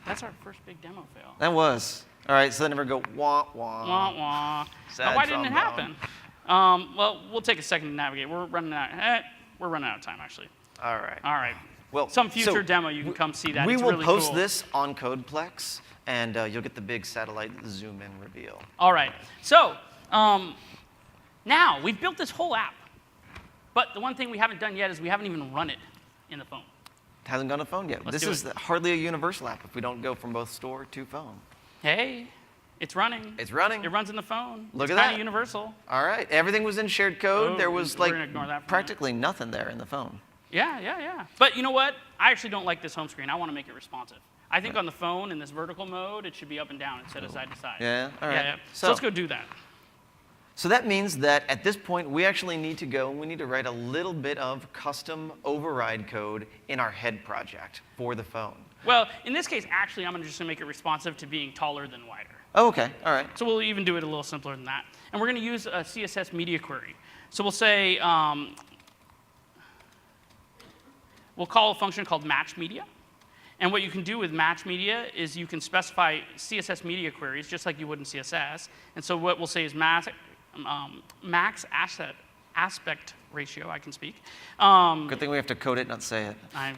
that's our first big demo fail. That was. All right, so then never go wah, wah. Wah, wah. Sad Now, why didn't it trombone. happen? Well, we'll take a second to navigate. We're running out of time, actually. All right. All right. Well, Some future so demo, you can come see that. We It's will really post cool. this on Codeplex, and you'll get the big satellite zoom in reveal. All right. So now we've built this whole app. But the one thing we haven't done yet is we haven't even run it in the phone. It hasn't gone to phone yet. Let's This do is it. hardly a universal app if we don't go from both store to phone. Hey, it's running. It's running. It runs in the phone. Look it's at kinda that. universal. All right, everything was in shared code. Oh, There was we're like gonna ignore that for a minute. practically nothing there in the phone. Yeah. But you know what? I actually don't like this home screen. I want to make it responsive. I think on the phone in this vertical mode, it should be up and down instead of side to side. Yeah, all right. Yeah. So let's go do that. So that means that at this point, we actually need to go and we need to write a little bit of custom override code in our head project for the phone. Well, in this case, actually, I'm just going to make it responsive to being taller than wider. Oh, okay, all right. So we'll even do it a little simpler than that. And we're going to use a CSS media query. So we'll say, we'll call a function called match media. And what you can do with match media is you can specify CSS media queries just like you would in CSS. And so what we'll say is max aspect ratio, I can speak. Good thing we have to code it, not say it. I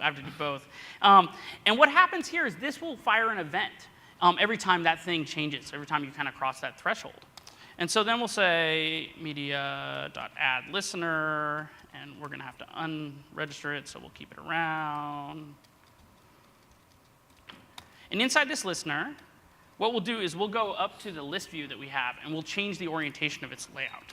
have to do both. And what happens here is this will fire an event every time that thing changes, every time you kind of cross that threshold. And so then we'll say media.addListener, and we're going to have to unregister it, so we'll keep it around. And inside this listener, what we'll do is we'll go up to the list view that we have, and we'll change the orientation of its layout.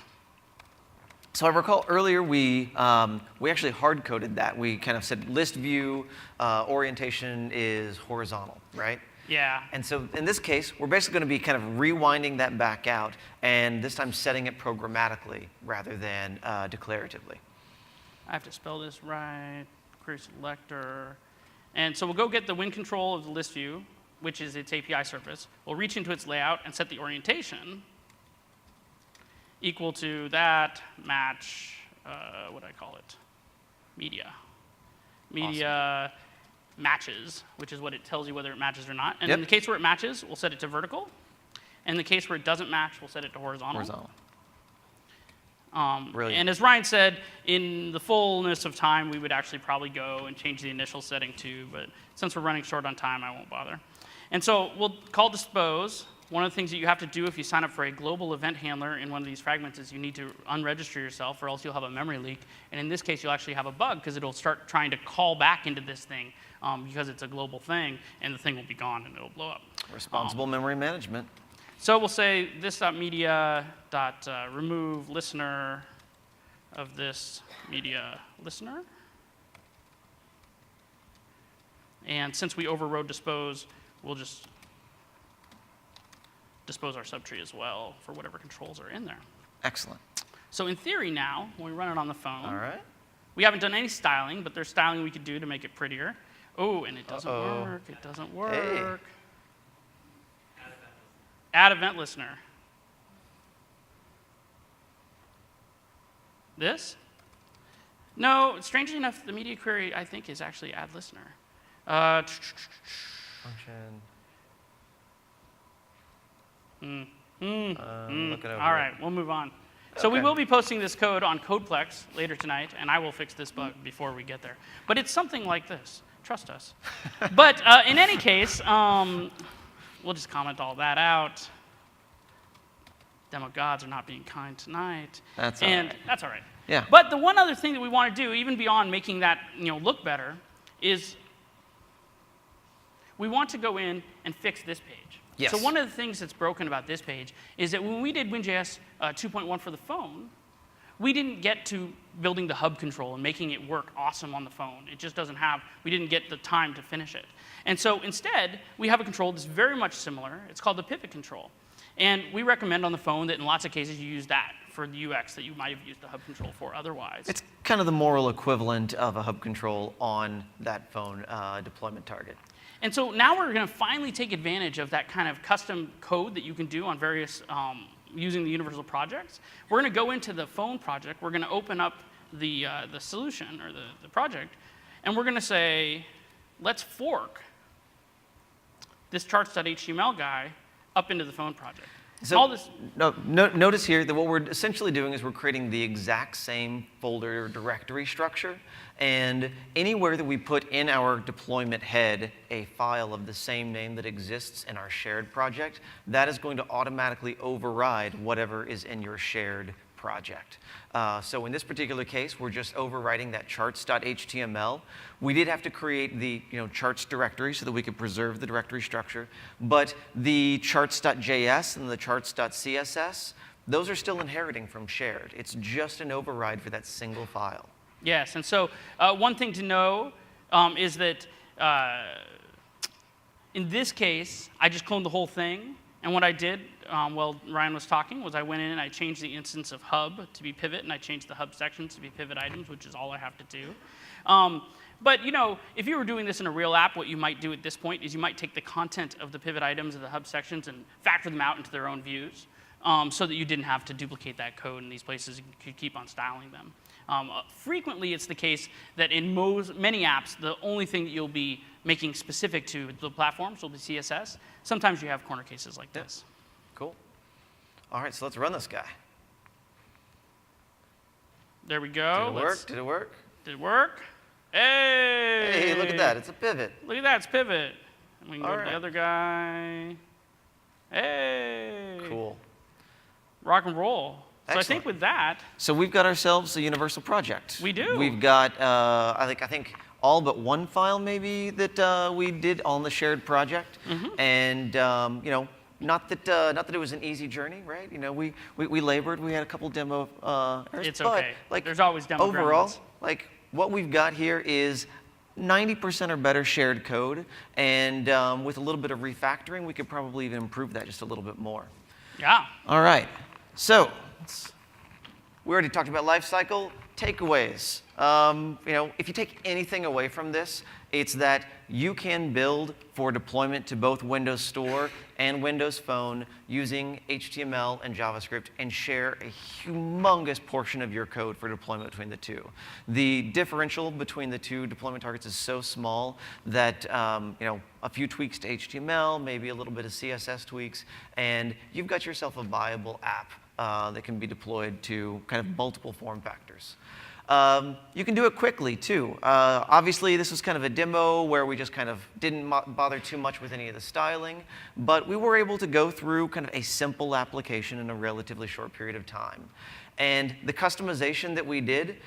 So I recall earlier we actually hard-coded that. We kind of said list view orientation is horizontal, right? Yeah. And so in this case, we're basically going to be kind of rewinding that back out, and this time setting it programmatically rather than declaratively. I have to spell this right. Query selector. And so we'll go get the win control of the list view, which is its API surface. We'll reach into its layout and set the orientation equal to that match, what do I call it? Media. Media matches, which is what it tells you whether it matches or not. And in the case where it matches, we'll set it to vertical. In the case where it doesn't match, we'll set it to horizontal. Horizontal. Brilliant. And as Ryan said, in the fullness of time, we would actually probably go and change the initial setting too, but since we're running short on time, I won't bother. And so we'll call dispose. One of the things that you have to do if you sign up for a global event handler in one of these fragments is you need to unregister yourself, or else you'll have a memory leak. And in this case, you'll actually have a bug because it'll start trying to call back into this thing because it's a global thing, and the thing will be gone and it'll blow up. Responsible memory management. So we'll say this.media.remove listener of this media listener. And since we overrode dispose, we'll just dispose our subtree as well for whatever controls are in there. Excellent. So in theory now, when we run it on the phone, All right. we haven't done any styling, but there's styling we could do to make it prettier. Oh, and it doesn't Uh-oh. work. It doesn't work. Hey. Add event listener. This? No, strangely enough, the media query, I think, is actually add listener. Function. Look it over. All right, we'll move on. So we Okay. will be posting this code on Codeplex later tonight, and I will fix this bug before we get there. But it's something like this. Trust us. But in any case, we'll just comment all that out. Demo gods are not being kind tonight. That's all and right. that's all right. Yeah. But the one other thing that we want to do, even beyond making that look better, is we want to go in and fix this page. Yes. So one of the things that's broken about this page is that when we did WinJS 2.1 for the phone, we didn't get to building the hub control and making it work awesome on the phone. It just doesn't have, we didn't get the time to finish it. And so instead, we have a control that's very much similar. It's called the pivot control. And we recommend on the phone that in lots of cases you use that for the UX that you might have used the hub control for otherwise. It's kind of the moral equivalent of a hub control on that phone deployment target. And so now we're going to finally take advantage of that kind of custom code that you can do on various, using the universal projects. We're going to go into the phone project. We're going to open up the solution or the project, and we're going to say, let's fork this charts.html guy up into the phone project. So All this, notice here that what we're essentially doing is we're creating the exact same folder directory structure. And anywhere that we put in our deployment head a file of the same name that exists in our shared project, that is going to automatically override whatever is in your shared project. So in this particular case, we're just overwriting that charts.html. We did have to create the charts directory so that we could preserve the directory structure. But the charts.js and the charts.css, those are still inheriting from shared. It's just an override for that single file. yes, and so one thing to know is that in this case, I just cloned the whole thing. And what I did while Ryan was talking was I went in and I changed the instance of hub to be pivot, and I changed the hub sections to be pivot items, which is all I have to do. But if you were doing this in a real app, what you might do at this point is you might take the content of the pivot items and the hub sections and factor them out into their own views so that you didn't have to duplicate that code in these places. You could keep on styling them. Frequently, it's the case that in many apps, the only thing that you'll be making specific to the platforms will be CSS. Sometimes you have corner cases like this. Cool. All right, so let's run this guy. There we go. Did it work? Did it work? Did it work? Hey! Hey, look at that. It's a pivot. Look at that. It's pivot. And we can go All to right. the other guy. Hey! Cool. Rock and roll. So I think Excellent. with that, So we've got ourselves a universal project. We do. We've got, I think all but one file maybe that we did on the shared project. Mm-hmm. And, not that it was an easy journey, right? We labored. We had a couple demo errors. It's but, okay. There's always demo overall, gremlins. what we've got here is 90% or better shared code. And with a little bit of refactoring, we could probably even improve that just a little bit more. yeah. All right. So we already talked about lifecycle takeaways. If you take anything away from this, it's that you can build for deployment to both Windows Store and Windows Phone using HTML and JavaScript and share a humongous portion of your code for deployment between the two. The differential between the two deployment targets is so small that a few tweaks to HTML, maybe a little bit of CSS tweaks, and you've got yourself a viable app that can be deployed to kind of multiple form factors. You can do it quickly, too. Obviously, this was kind of a demo where we just kind of didn't bother too much with any of the styling, but we were able to go through kind of a simple application in a relatively short period of time. And the customization that we did,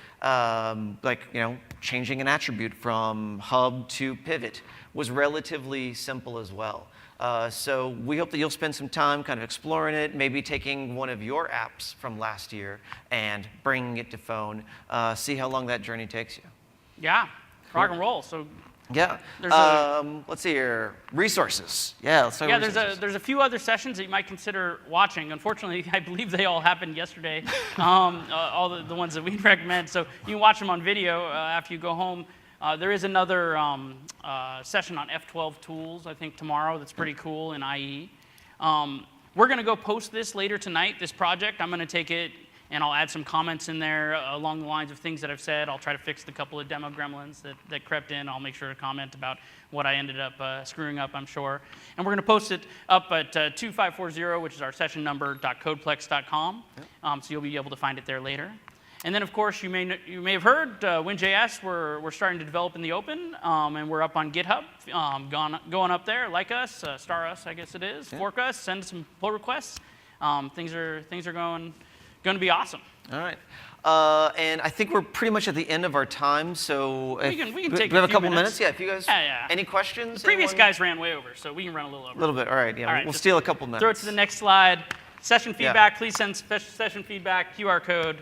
changing an attribute from hub to pivot, was relatively simple as well. So we hope that you'll spend some time kind of exploring it, maybe taking one of your apps from last year and bringing it to phone, see how long that journey takes you. Yeah. Rock and roll. So Yeah. There's a- Let's see here. Resources. Yeah, let's talk Yeah, about resources. there's a few other sessions that you might consider watching. Unfortunately, I believe they all happened yesterday, all the ones that we recommend. So you can watch them on video after you go home. There is another session on F12 tools, I think, tomorrow that's pretty cool in IE. We're going to go post this later tonight, this project. I'm going to take it and I'll add some comments in there along the lines of things that I've said. I'll try to fix the couple of demo gremlins that crept in. I'll make sure to comment about what I ended up screwing up, I'm sure. And we're going to post it up at 2540, which is our session number, .codeplex.com. So you'll be able to find it there later. And then, of course, you may have heard Win.js, we're starting to develop in the open, and we're up on GitHub. Going up there, like us, star us, I guess it is, fork us, send some pull requests. Things are going to be awesome. All right. And I think we're pretty much at the end of our time, so We can take we have a a few couple minutes. Yeah, if you guys, Yeah. any questions? The previous Anyone? guys ran way over, so we can run a little over. A little bit, all right, yeah, All right, we'll just steal a couple minutes. Throw it to the next slide. Session feedback, please send session feedback, QR code,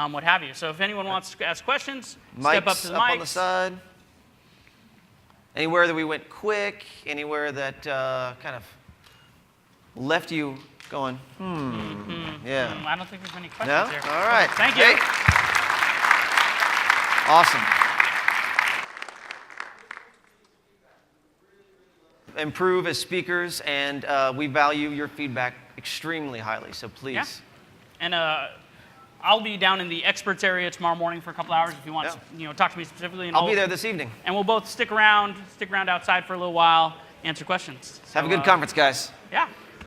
what have you. So if anyone wants to ask questions, step up to the mics. on the side. Anywhere that we went quick, anywhere that kind of left you going, yeah. I don't think there's any questions No? there. All right. Thank you. Great. Awesome. Improve as speakers, and we value your feedback extremely highly, so please. Yeah. And I'll be down in the experts area tomorrow morning for a couple hours if you want to talk to me specifically. And I'll be there this evening. And we'll both stick around outside for a little while, answer questions. Have a So, good conference, guys. Yeah.